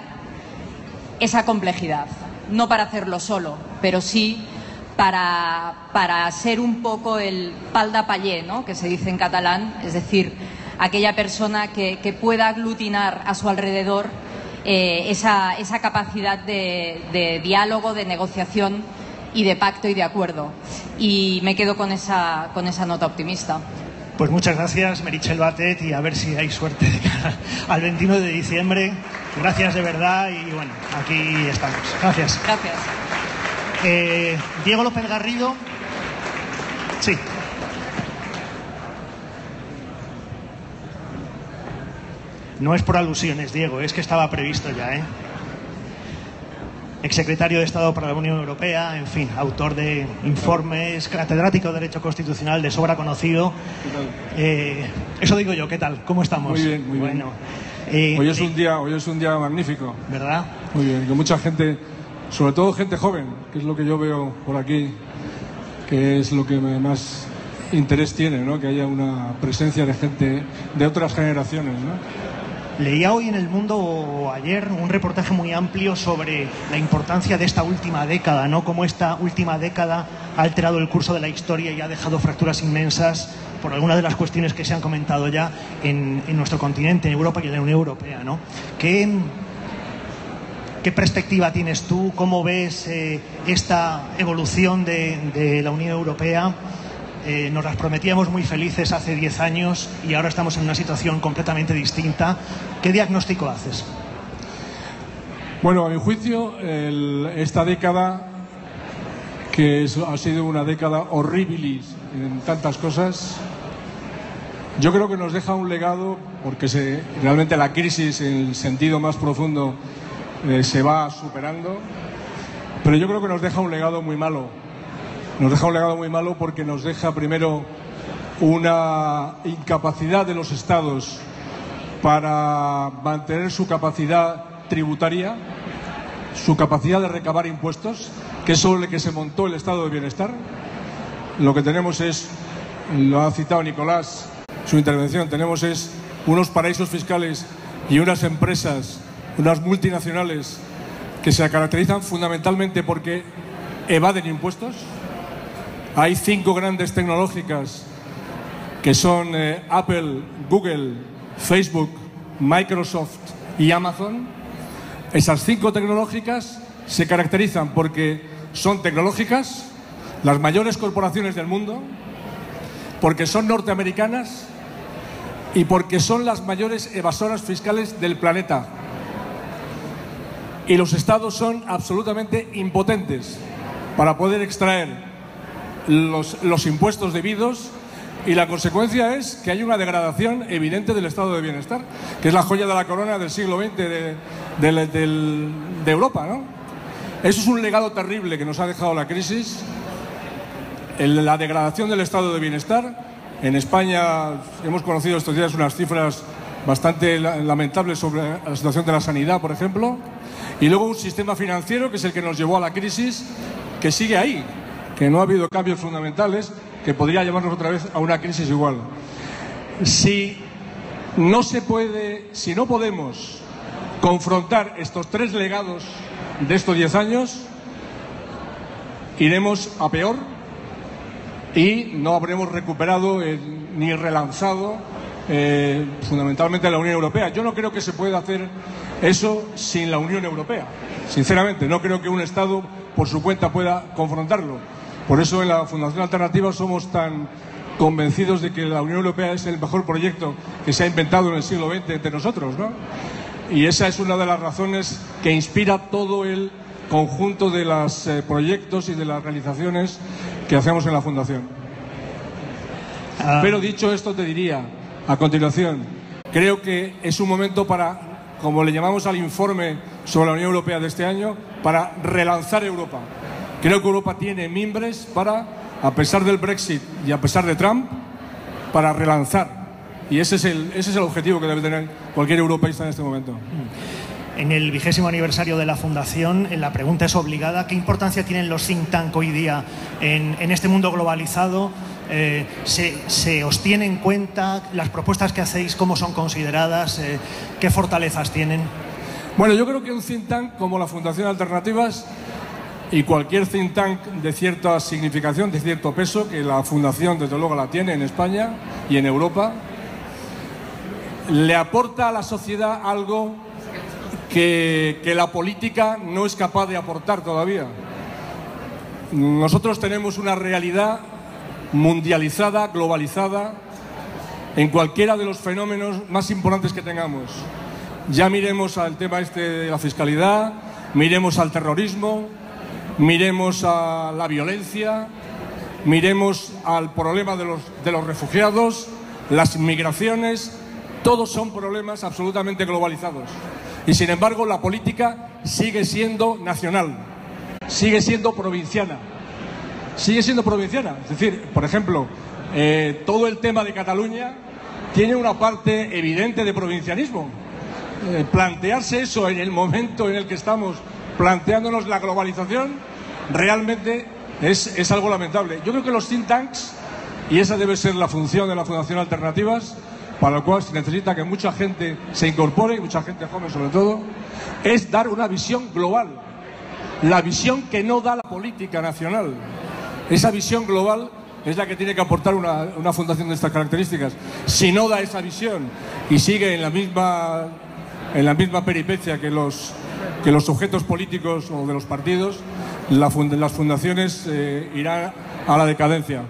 esa complejidad, no para hacerlo solo, pero sí para ser un poco el pal de paller, ¿no?, que se dice en catalán, es decir, aquella persona que pueda aglutinar a su alrededor esa capacidad de diálogo, de negociación y de pacto y de acuerdo. Y me quedo con esa nota optimista. Pues muchas gracias, Meritxell Batet, y a ver si hay suerte de cara al 21 de diciembre. Gracias de verdad y bueno, aquí estamos. Gracias. Gracias. Diego López Garrido. Sí. No es por alusiones, Diego, es que estaba previsto ya, ¿eh? Exsecretario de Estado para la Unión Europea, en fin, autor de informes, catedrático de Derecho Constitucional de sobra conocido. Eso digo yo, ¿qué tal? ¿Cómo estamos? Muy bien, muy bien. Hoy es un día magnífico. ¿Verdad? Muy bien, con mucha gente, sobre todo gente joven, que es lo que yo veo por aquí, que es lo que más interés tiene, ¿no? Que haya una presencia de gente de otras generaciones, ¿no? Leía hoy en El Mundo o ayer un reportaje muy amplio sobre la importancia de esta última década, ¿no? Cómo esta última década ha alterado el curso de la historia y ha dejado fracturas inmensas por algunas de las cuestiones que se han comentado ya en nuestro continente, en Europa y en la Unión Europea, ¿no? ¿Qué perspectiva tienes tú? ¿Cómo ves esta evolución de la Unión Europea? Nos las prometíamos muy felices hace 10 años y ahora estamos en una situación completamente distinta. ¿Qué diagnóstico haces? Bueno, a mi juicio, esta década, que ha sido una década horribilis en tantas cosas, yo creo que nos deja un legado, porque realmente la crisis en el sentido más profundo se va superando, pero yo creo que nos deja un legado muy malo. Nos deja un legado muy malo porque nos deja primero una incapacidad de los estados para mantener su capacidad tributaria, su capacidad de recabar impuestos, que es sobre el que se montó el estado de bienestar. Lo que tenemos es, lo ha citado Nicolás, su intervención, tenemos es unos paraísos fiscales y unas empresas, unas multinacionales que se caracterizan fundamentalmente porque evaden impuestos. Hay 5 grandes tecnológicas que son Apple, Google, Facebook, Microsoft y Amazon. Esas 5 tecnológicas se caracterizan porque son tecnológicas, las mayores corporaciones del mundo, porque son norteamericanas y porque son las mayores evasoras fiscales del planeta. Y los estados son absolutamente impotentes para poder extraer los impuestos debidos, y la consecuencia es que hay una degradación evidente del estado de bienestar, que es la joya de la corona del siglo XX de Europa, ¿no? Eso es un legado terrible que nos ha dejado la crisis, la degradación del estado de bienestar. En España hemos conocido estos días unas cifras bastante lamentables sobre la situación de la sanidad, por ejemplo, y luego un sistema financiero que es el que nos llevó a la crisis, que sigue ahí, que no ha habido cambios fundamentales, que podría llevarnos otra vez a una crisis igual. Si no podemos confrontar estos 3 legados de estos 10 años, iremos a peor y no habremos recuperado ni relanzado fundamentalmente la Unión Europea. Yo no creo que se pueda hacer eso sin la Unión Europea. Sinceramente, no creo que un Estado por su cuenta pueda confrontarlo. Por eso en la Fundación Alternativa somos tan convencidos de que la Unión Europea es el mejor proyecto que se ha inventado en el siglo XX entre nosotros, ¿no? Y esa es una de las razones que inspira todo el conjunto de los proyectos y de las realizaciones que hacemos en la Fundación. Pero dicho esto, te diría, a continuación, creo que es un momento para, como le llamamos al informe sobre la Unión Europea de este año, para relanzar Europa. Creo que Europa tiene mimbres para, a pesar del Brexit y a pesar de Trump, para relanzar. Y ese es el objetivo que debe tener cualquier europeísta en este momento. En el 20º aniversario de la Fundación, la pregunta es obligada. ¿Qué importancia tienen los think tank hoy día en este mundo globalizado? ¿Se os tiene en cuenta las propuestas que hacéis? ¿Cómo son consideradas? ¿Qué fortalezas tienen? Bueno, yo creo que un think tank como la Fundación Alternativas y cualquier think tank de cierta significación, de cierto peso, que la Fundación desde luego la tiene en España y en Europa, le aporta a la sociedad algo que la política no es capaz de aportar todavía. Nosotros tenemos una realidad mundializada, globalizada, en cualquiera de los fenómenos más importantes que tengamos. Ya miremos al tema de la fiscalidad, miremos al terrorismo, miremos a la violencia, miremos al problema de los refugiados, las migraciones, todos son problemas absolutamente globalizados. Y sin embargo la política sigue siendo nacional, sigue siendo provinciana. Sigue siendo provinciana. Es decir, por ejemplo, todo el tema de Cataluña tiene una parte evidente de provincianismo. Plantearse eso en el momento en el que estamos planteándonos la globalización realmente es algo lamentable. Yo creo que los think tanks, y esa debe ser la función de la Fundación Alternativas, para lo cual se necesita que mucha gente se incorpore, y mucha gente joven sobre todo, es dar una visión global, la visión que no da la política nacional. Esa visión global es la que tiene que aportar una fundación de estas características. Si no da esa visión y sigue en la misma peripecia que los sujetos políticos o de los partidos, las fundaciones irán a la decadencia.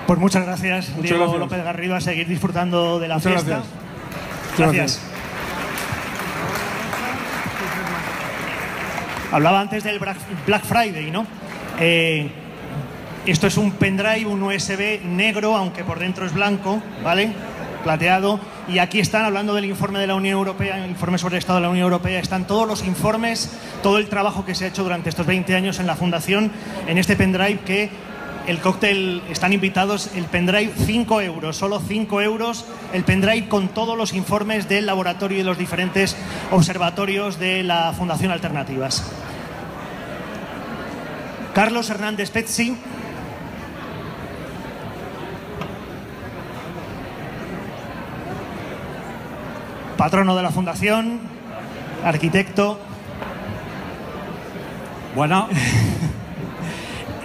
Pues muchas gracias, Muchas Diego gracias. López Garrido, a seguir disfrutando de la Muchas fiesta. gracias. Gracias. Hablaba antes del Black Friday, ¿no? Esto es un pendrive, un USB negro, aunque por dentro es blanco, ¿vale? Plateado. Y aquí están hablando del informe de la Unión Europea, el informe sobre el Estado de la Unión Europea. Están todos los informes, todo el trabajo que se ha hecho durante estos 20 años en la Fundación, en este pendrive que el cóctel, están invitados, el pendrive 5 euros, solo 5 euros, el pendrive con todos los informes del laboratorio y de los diferentes observatorios de la Fundación Alternativas. Carlos Hernández Pezzi. Patrono de la Fundación, arquitecto. Bueno,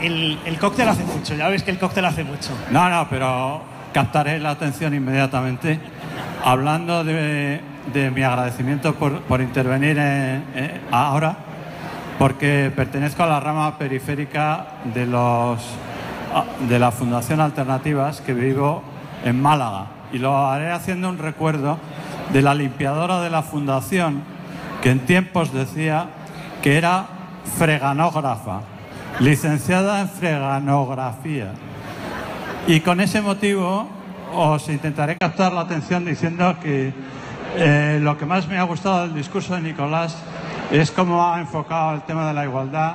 el cóctel hace mucho, ya ves que el cóctel hace mucho. no, pero captaré la atención inmediatamente. Hablando de mi agradecimiento por intervenir ahora, porque pertenezco a la rama periférica de la Fundación Alternativas, que vivo en Málaga, y lo haré haciendo un recuerdo de la limpiadora de la Fundación, que en tiempos decía que era freganógrafa, licenciada en freganografía. Y con ese motivo os intentaré captar la atención diciendo que lo que más me ha gustado del discurso de Nicolás es cómo ha enfocado el tema de la igualdad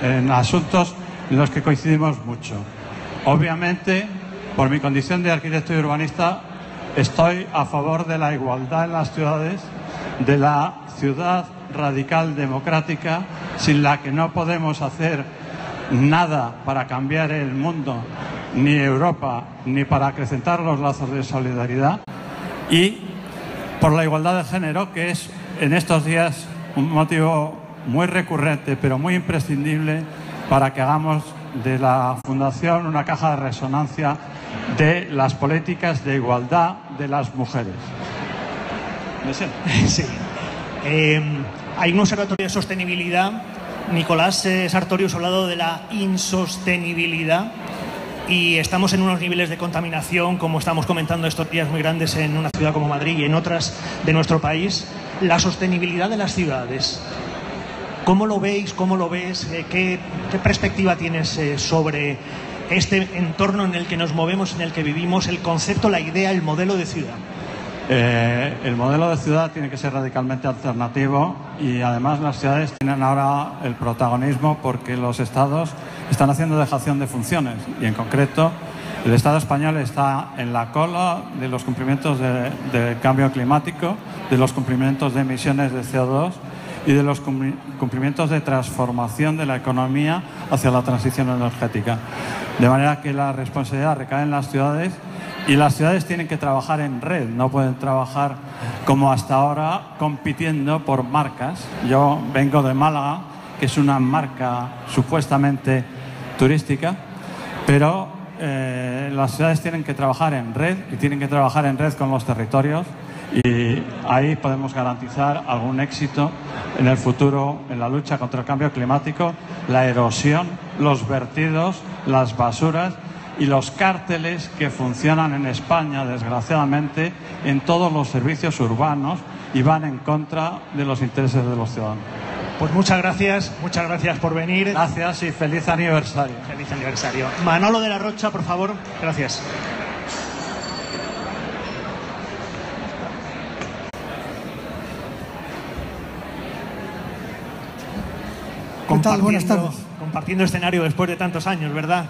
en asuntos en los que coincidimos mucho. Obviamente, por mi condición de arquitecto y urbanista, estoy a favor de la igualdad en las ciudades, de la ciudad radical democrática, sin la que no podemos hacer nada para cambiar el mundo, ni Europa, ni para acrecentar los lazos de solidaridad, y por la igualdad de género, que es en estos días un motivo muy recurrente, pero muy imprescindible para que hagamos de la Fundación una caja de resonancia de las políticas de igualdad de las mujeres. Sí. Hay un observatorio de sostenibilidad. Nicolás Sartorius ha hablado de la insostenibilidad y estamos en unos niveles de contaminación, como estamos comentando estos días, muy grandes en una ciudad como Madrid y en otras de nuestro país. La sostenibilidad de las ciudades. ¿Cómo lo veis? ¿Cómo lo ves? ¿Qué perspectiva tienes sobre este entorno en el que nos movemos, en el que vivimos, el concepto, la idea, el modelo de ciudad? El modelo de ciudad tiene que ser radicalmente alternativo y además las ciudades tienen ahora el protagonismo porque los estados están haciendo dejación de funciones y en concreto el Estado español está en la cola de los cumplimientos del cambio climático, de los cumplimientos de emisiones de CO2 y de los cumplimientos de transformación de la economía hacia la transición energética. De manera que la responsabilidad recae en las ciudades y las ciudades tienen que trabajar en red, no pueden trabajar como hasta ahora compitiendo por marcas. Yo vengo de Málaga, que es una marca supuestamente turística, pero las ciudades tienen que trabajar en red y tienen que trabajar en red con los territorios y ahí podemos garantizar algún éxito en el futuro en la lucha contra el cambio climático, la erosión, los vertidos, las basuras y los cárteles que funcionan en España, desgraciadamente, en todos los servicios urbanos y van en contra de los intereses de los ciudadanos. Pues muchas gracias por venir. Gracias y feliz aniversario. Feliz aniversario. Manolo de la Rocha, por favor. Gracias. ¿Qué tal? Buenas tardes. Compartiendo escenario después de tantos años, ¿verdad?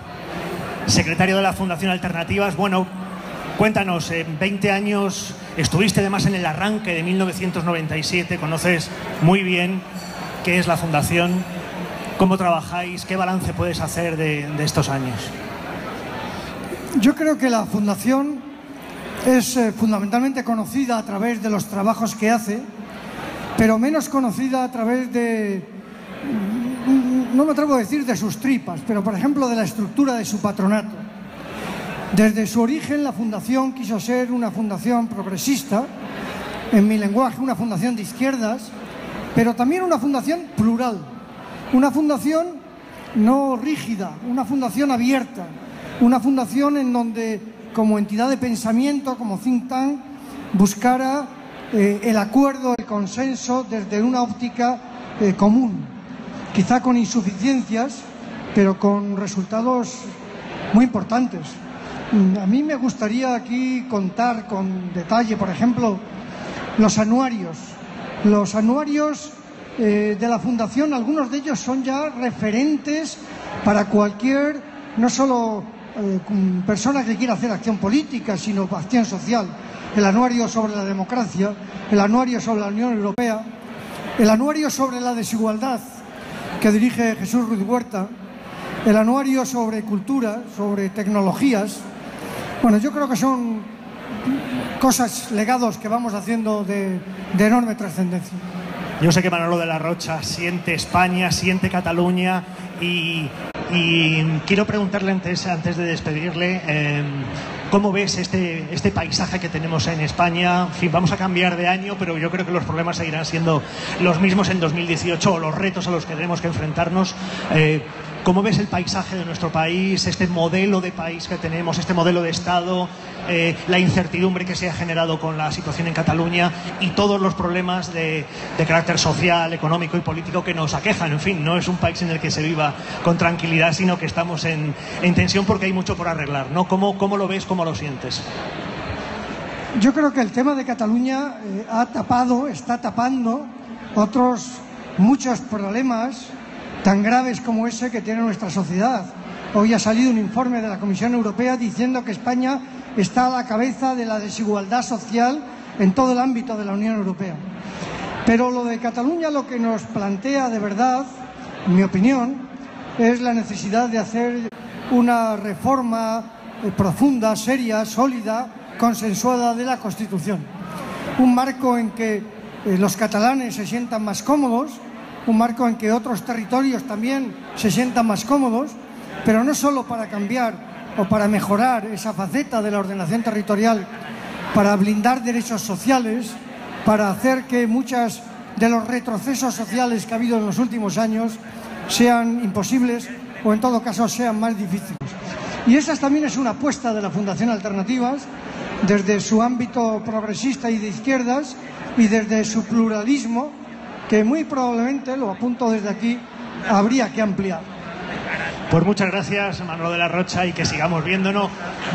Secretario de la Fundación Alternativas. Bueno, cuéntanos, en 20 años estuviste además en el arranque de 1997, conoces muy bien qué es la Fundación, cómo trabajáis, qué balance puedes hacer de estos años. Yo creo que la Fundación es fundamentalmente conocida a través de los trabajos que hace, pero menos conocida a través de no me atrevo a decir de sus tripas, pero por ejemplo de la estructura de su patronato. Desde su origen la fundación quiso ser una fundación progresista, en mi lenguaje una fundación de izquierdas, pero también una fundación plural, una fundación no rígida, una fundación abierta, una fundación en donde como entidad de pensamiento, como think tank, buscara el acuerdo, el consenso desde una óptica común, quizá con insuficiencias, pero con resultados muy importantes. A mí me gustaría aquí contar con detalle, por ejemplo, los anuarios. Los anuarios de la Fundación, algunos de ellos son ya referentes para cualquier, no solo persona que quiera hacer acción política, sino acción social. El anuario sobre la democracia, el anuario sobre la Unión Europea, el anuario sobre la desigualdad que dirige Jesús Ruiz Huerta, el anuario sobre cultura, sobre tecnologías. Bueno, yo creo que son cosas, legados que vamos haciendo de enorme trascendencia. Yo sé que Manolo de la Rocha siente España, siente Cataluña y quiero preguntarle antes de despedirle, ¿cómo ves este paisaje que tenemos en España? En fin, vamos a cambiar de año, pero yo creo que los problemas seguirán siendo los mismos en 2018, o los retos a los que tenemos que enfrentarnos. ¿Cómo ves el paisaje de nuestro país, este modelo de país que tenemos, este modelo de Estado, la incertidumbre que se ha generado con la situación en Cataluña y todos los problemas de carácter social, económico y político que nos aquejan? En fin, no es un país en el que se viva con tranquilidad, sino que estamos en tensión porque hay mucho por arreglar, ¿no? ¿Cómo lo ves, cómo lo sientes? Yo creo que el tema de Cataluña está tapando otros muchos problemas tan graves como ese que tiene nuestra sociedad. Hoy ha salido un informe de la Comisión Europea diciendo que España está a la cabeza de la desigualdad social en todo el ámbito de la Unión Europea. Pero lo de Cataluña lo que nos plantea de verdad, en mi opinión, es la necesidad de hacer una reforma profunda, seria, sólida, consensuada de la Constitución. Un marco en que los catalanes se sientan más cómodos, un marco en que otros territorios también se sientan más cómodos, pero no solo para cambiar o para mejorar esa faceta de la ordenación territorial, para blindar derechos sociales, para hacer que muchos de los retrocesos sociales que ha habido en los últimos años sean imposibles o en todo caso sean más difíciles. Y esa también es una apuesta de la Fundación Alternativas, desde su ámbito progresista y de izquierdas y desde su pluralismo, que muy probablemente, lo apunto desde aquí, habría que ampliar. Pues muchas gracias, Manolo de la Rocha, y que sigamos viéndonos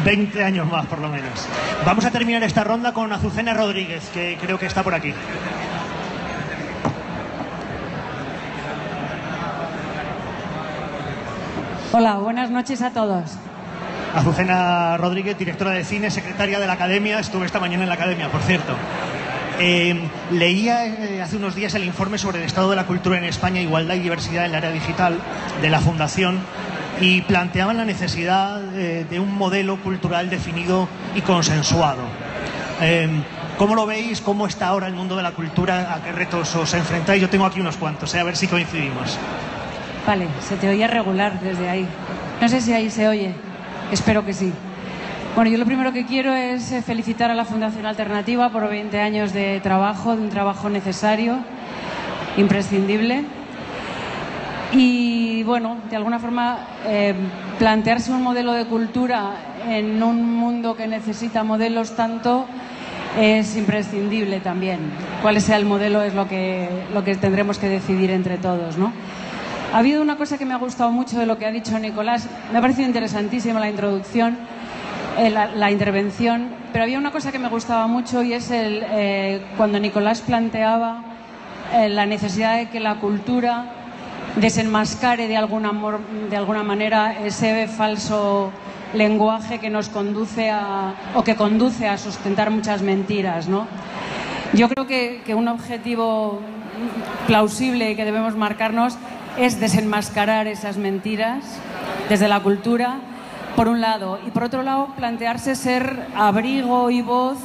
20 años más, por lo menos. Vamos a terminar esta ronda con Azucena Rodríguez, que creo que está por aquí. Hola, buenas noches a todos. Azucena Rodríguez, directora de cine, secretaria de la Academia. Estuve esta mañana en la Academia, por cierto. Leía hace unos días el informe sobre el estado de la cultura en España, igualdad y diversidad en el área digital de la Fundación, y planteaban la necesidad de un modelo cultural definido y consensuado. ¿Cómo lo veis? ¿Cómo está ahora el mundo de la cultura? ¿A qué retos os enfrentáis? Yo tengo aquí unos cuantos, a ver si coincidimos. Vale, se te oye regular desde ahí. No sé si ahí se oye. Espero que sí. Bueno, yo lo primero que quiero es felicitar a la Fundación Alternativa por 20 años de trabajo, de un trabajo necesario, imprescindible. Y bueno, de alguna forma plantearse un modelo de cultura en un mundo que necesita modelos tanto es imprescindible también. Cuál sea el modelo es lo que tendremos que decidir entre todos, ¿no? Ha habido una cosa que me ha gustado mucho de lo que ha dicho Nicolás. Me ha parecido interesantísima la introducción, la intervención, pero había una cosa que me gustaba mucho y es cuando Nicolás planteaba la necesidad de que la cultura desenmascare de alguna manera ese falso lenguaje que nos conduce conduce a sustentar muchas mentiras, ¿no? Yo creo que un objetivo plausible que debemos marcarnos es desenmascarar esas mentiras desde la cultura, por un lado, y por otro lado plantearse ser abrigo y voz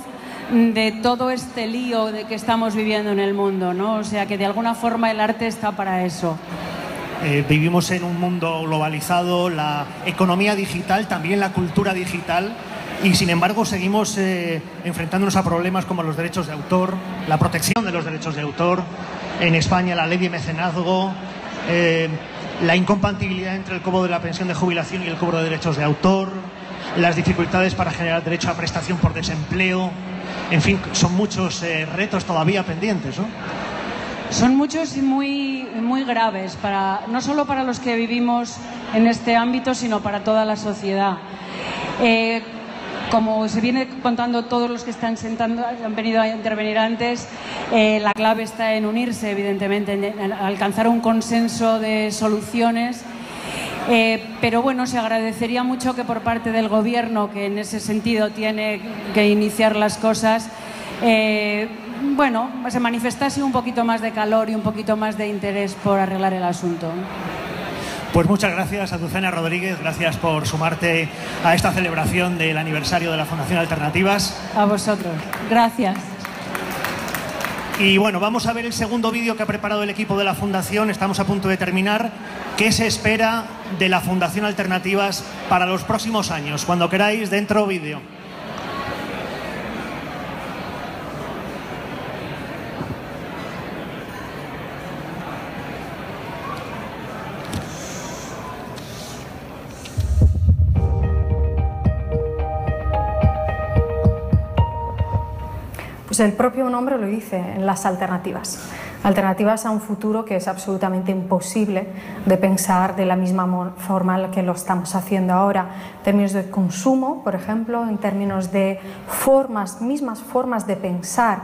de todo este lío de que estamos viviendo en el mundo, ¿no? O sea, que de alguna forma el arte está para eso. Vivimos en un mundo globalizado, la economía digital, también la cultura digital, y sin embargo seguimos enfrentándonos a problemas como los derechos de autor, la protección de los derechos de autor, en España la ley de mecenazgo, la incompatibilidad entre el cobro de la pensión de jubilación y el cobro de derechos de autor, las dificultades para generar derecho a prestación por desempleo. En fin, son muchos retos todavía pendientes, ¿no? Son muchos y muy graves, no solo para los que vivimos en este ámbito, sino para toda la sociedad. Como se viene contando, todos los que han venido a intervenir antes, la clave está en unirse, evidentemente, en alcanzar un consenso de soluciones. Pero bueno, se agradecería mucho que por parte del Gobierno, que en ese sentido tiene que iniciar las cosas, se manifestase un poquito más de calor y un poquito más de interés por arreglar el asunto. Pues muchas gracias, Azucena Rodríguez, gracias por sumarte a esta celebración del aniversario de la Fundación Alternativas. A vosotros, gracias. Y bueno, vamos a ver el segundo vídeo que ha preparado el equipo de la Fundación. Estamos a punto de terminar. ¿Qué se espera de la Fundación Alternativas para los próximos años? Cuando queráis, dentro vídeo. Pues el propio nombre lo dice, en las alternativas. Alternativas a un futuro que es absolutamente imposible de pensar de la misma forma en la que lo estamos haciendo ahora, en términos de consumo, por ejemplo, en términos de mismas formas de pensar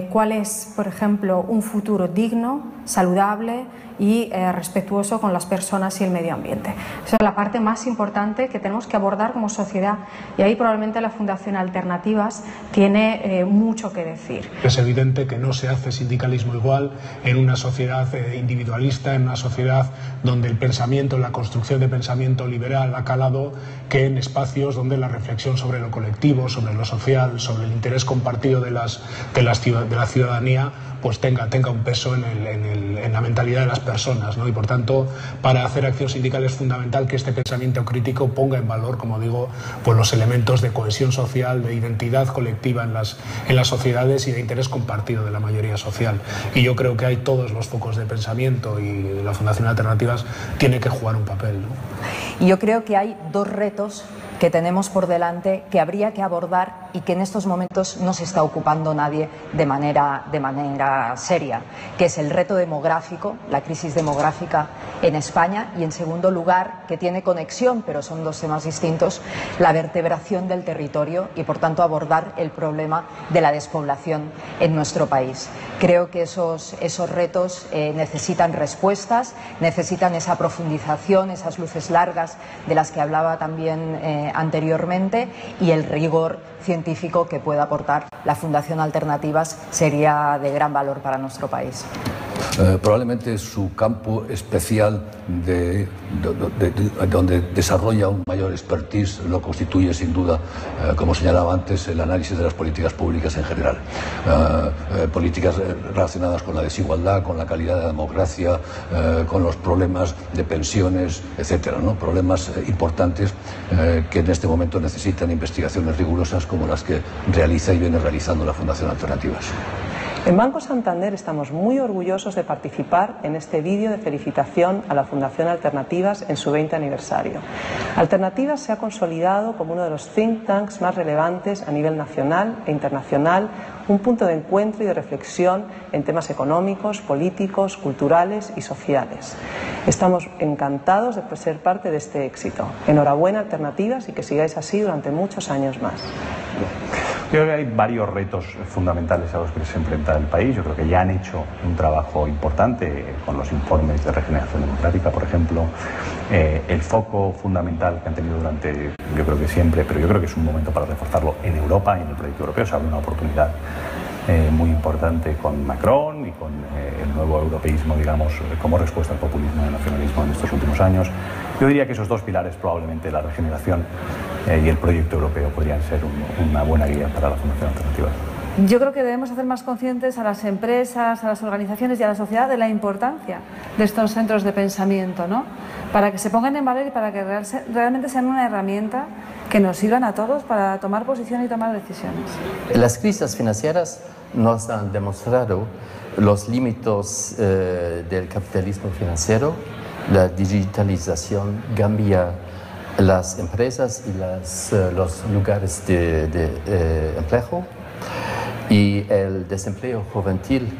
cuál es, por ejemplo, un futuro digno, saludable y respetuoso con las personas y el medio ambiente. Esa es la parte más importante que tenemos que abordar como sociedad, y ahí probablemente la Fundación Alternativas tiene mucho que decir. Es evidente que no se hace sindicalismo igual en una sociedad individualista, en una sociedad donde el pensamiento, la construcción de pensamiento liberal ha calado, que en espacios donde la reflexión sobre lo colectivo, sobre lo social, sobre el interés compartido de la ciudadanía, pues tenga un peso en la mentalidad de las personas, ¿no? Y por tanto, para hacer acción sindical es fundamental que este pensamiento crítico ponga en valor, como digo, pues los elementos de cohesión social, de identidad colectiva en las sociedades y de interés compartido de la mayoría social. Y yo creo que hay todos los focos de pensamiento, y la Fundación Alternativas tiene que jugar un papel, ¿no? Y yo creo que hay dos retos que tenemos por delante que habría que abordar y que en estos momentos no se está ocupando nadie de manera seria, que es el reto demográfico, la crisis demográfica en España, y en segundo lugar, que tiene conexión, pero son dos temas distintos, la vertebración del territorio y por tanto abordar el problema de la despoblación en nuestro país. Creo que esos retos necesitan respuestas, necesitan esa profundización, esas luces largas de las que hablaba también anteriormente, y el rigor científico que pueda aportar la Fundación Alternativas sería de gran valor para nuestro país. Probablemente su campo especial donde desarrolla un mayor expertise lo constituye sin duda, como señalaba antes, el análisis de las políticas públicas en general. Políticas relacionadas con la desigualdad, con la calidad de la democracia, con los problemas de pensiones, etcétera, ¿no? Problemas importantes que en este momento necesitan investigaciones rigurosas como las que realiza y viene realizando la Fundación Alternativas. En Banco Santander estamos muy orgullosos de participar en este vídeo de felicitación a la Fundación Alternativas en su 20 aniversario. Alternativas se ha consolidado como uno de los think tanks más relevantes a nivel nacional e internacional, un punto de encuentro y de reflexión en temas económicos, políticos, culturales y sociales. Estamos encantados de ser parte de este éxito. Enhorabuena, Alternativas, y que sigáis así durante muchos años más. Yo creo que hay varios retos fundamentales a los que se enfrenta el país. Yo creo que ya han hecho un trabajo importante con los informes de regeneración democrática, por ejemplo. El foco fundamental que han tenido durante, yo creo que siempre, pero yo creo que es un momento para reforzarlo en Europa y en el proyecto europeo. Se abre una oportunidad muy importante con Macron y con el nuevo europeísmo, digamos, como respuesta al populismo y al nacionalismo en estos últimos años. Yo diría que esos dos pilares, probablemente la regeneración y el proyecto europeo, podrían ser una buena guía para la Fundación Alternativas. Yo creo que debemos hacer más conscientes a las empresas, a las organizaciones y a la sociedad de la importancia de estos centros de pensamiento, ¿no? Para que se pongan en valor y para que realmente sean una herramienta que nos sirvan a todos para tomar posición y tomar decisiones. Las crisis financieras nos han demostrado los límites del capitalismo financiero. La digitalización cambia las empresas y los lugares de empleo, y el desempleo juvenil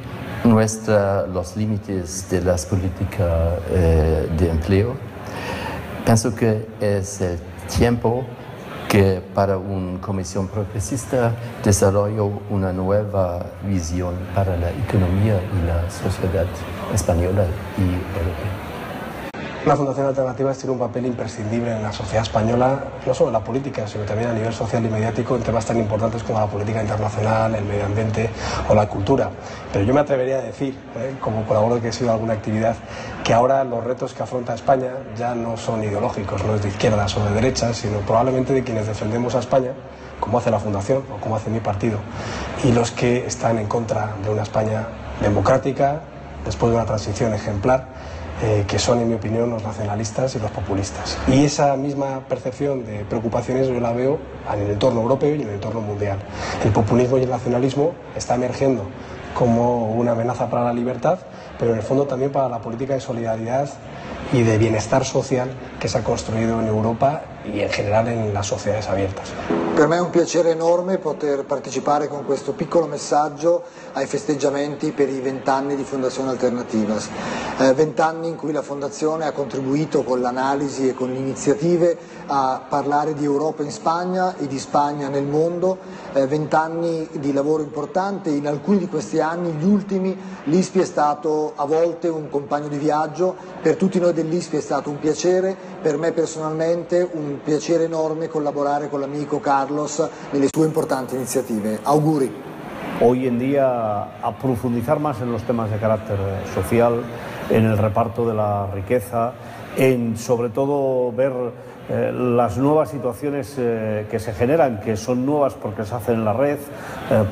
muestra los límites de las políticas de empleo. Pienso que es el tiempo que para una comisión progresista desarrolle una nueva visión para la economía y la sociedad española y europea. La Fundación Alternativas tiene un papel imprescindible en la sociedad española, no solo en la política, sino también a nivel social y mediático, en temas tan importantes como la política internacional, el medio ambiente o la cultura. Pero yo me atrevería a decir, como colaborador que he sido en alguna actividad, que ahora los retos que afronta España ya no son ideológicos, no es de izquierdas o de derechas, sino probablemente de quienes defendemos a España, como hace la Fundación o como hace mi partido, y los que están en contra de una España democrática, después de una transición ejemplar, que son, en mi opinión, los nacionalistas y los populistas. Y esa misma percepción de preocupaciones yo la veo en el entorno europeo y en el entorno mundial. El populismo y el nacionalismo está emergiendo como una amenaza para la libertad, pero en el fondo también para la política de solidaridad y de bienestar social che si è costruito in Europa e in generale nelle società abiertas. Per me è un piacere enorme poter partecipare con questo piccolo messaggio ai festeggiamenti per i 20 anni di Fondazione Alternativas. 20 anni in cui la Fondazione ha contribuito con l'analisi e con le iniziative a parlare di Europa in Spagna e di Spagna nel mondo. 20 anni di lavoro importante, in alcuni di questi anni, gli ultimi, l'ISPI è stato a volte un compagno di viaggio, per tutti noi dell'ISPI è stato un piacere, per me personalmente un piacere enorme collaborare con l'amico Carlos nelle sue importanti iniziative. Auguri. Hoy en día, a profundizar más en los temas de carácter social, en el reparto de la riqueza, en sobre todo ver las nuevas situaciones que se generan, que son nuevas porque se hacen en la red,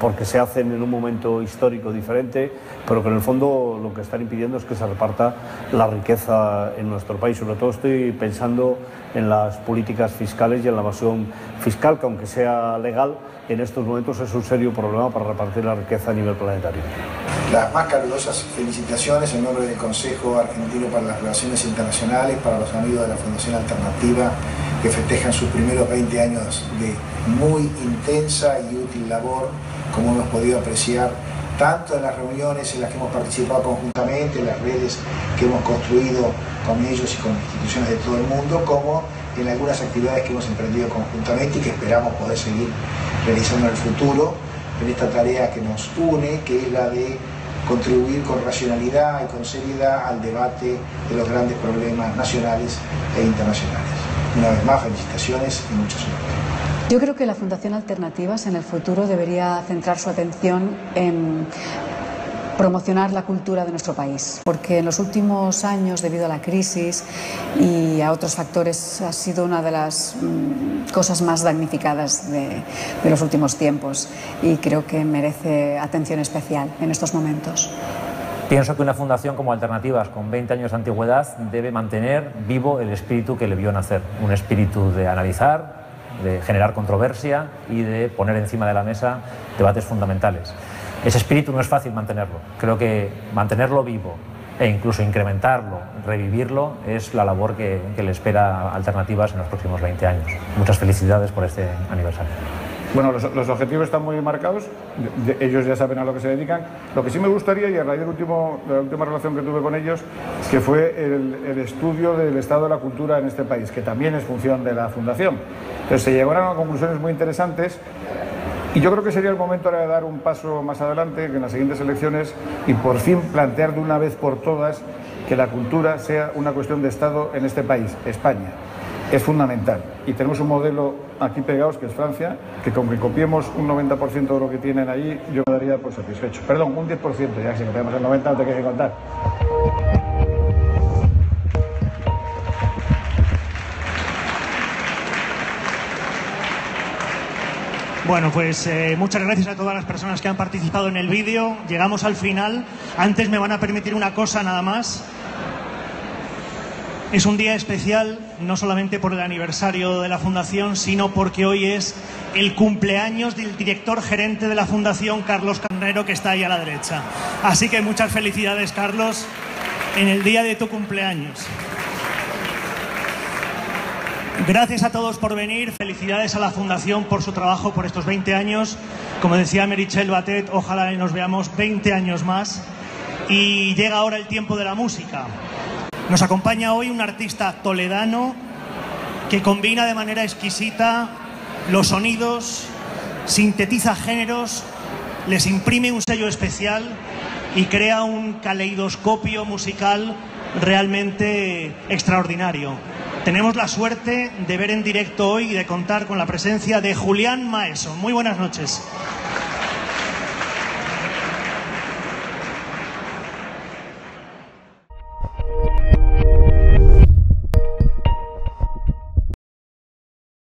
porque se hacen en un momento histórico diferente, pero que en el fondo lo que están impidiendo es que se reparta la riqueza en nuestro país. Sobre todo estoy pensando en las políticas fiscales y en la evasión fiscal, que aunque sea legal, en estos momentos es un serio problema para repartir la riqueza a nivel planetario. Las más calurosas felicitaciones en nombre del Consejo Argentino para las Relaciones Internacionales, para los amigos de la Fundación Alternativa, que festejan sus primeros 20 años de muy intensa y útil labor, como hemos podido apreciar tanto en las reuniones en las que hemos participado conjuntamente, en las redes que hemos construido con ellos y con instituciones de todo el mundo, como en algunas actividades que hemos emprendido conjuntamente y que esperamos poder seguir realizando en el futuro, en esta tarea que nos une, que es la de contribuir con racionalidad y con seriedad al debate de los grandes problemas nacionales e internacionales. Una vez más, felicitaciones y mucha suerte. Yo creo que la Fundación Alternativas en el futuro debería centrar su atención en promocionar la cultura de nuestro país, porque en los últimos años, debido a la crisis y a otros factores, ha sido una de las cosas más damnificadas de los últimos tiempos y creo que merece atención especial en estos momentos. Pienso que una fundación como Alternativas, con 20 años de antigüedad, debe mantener vivo el espíritu que le vio nacer, un espíritu de analizar, de generar controversia y de poner encima de la mesa debates fundamentales. Ese espíritu no es fácil mantenerlo. Creo que mantenerlo vivo e incluso incrementarlo, revivirlo, es la labor que le espera a Alternativas en los próximos 20 años. Muchas felicidades por este aniversario. Bueno, los objetivos están muy marcados, ellos ya saben a lo que se dedican. Lo que sí me gustaría, y a raíz de la última relación que tuve con ellos, que fue el estudio del estado de la cultura en este país, que también es función de la Fundación. Entonces se llegaron a conclusiones muy interesantes y yo creo que sería el momento ahora de dar un paso más adelante, que en las siguientes elecciones, y por fin plantear de una vez por todas que la cultura sea una cuestión de Estado en este país, España. Es fundamental y tenemos un modelo aquí pegados que es Francia, que con que copiemos un 90% de lo que tienen allí yo me daría por satisfecho. Perdón, un 10%, ya que si tenemos el 90% no te quejes contar. Bueno, pues muchas gracias a todas las personas que han participado en el vídeo. Llegamos al final. Antes me van a permitir una cosa nada más. Es un día especial, no solamente por el aniversario de la Fundación, sino porque hoy es el cumpleaños del director gerente de la Fundación, Carlos Carnero, que está ahí a la derecha. Así que muchas felicidades, Carlos, en el día de tu cumpleaños. Gracias a todos por venir, felicidades a la Fundación por su trabajo por estos 20 años. Como decía Meritxell Batet, ojalá nos veamos 20 años más. Y llega ahora el tiempo de la música. Nos acompaña hoy un artista toledano que combina de manera exquisita los sonidos, sintetiza géneros, les imprime un sello especial y crea un caleidoscopio musical realmente extraordinario. Tenemos la suerte de ver en directo hoy y de contar con la presencia de Julián Maeso. Muy buenas noches.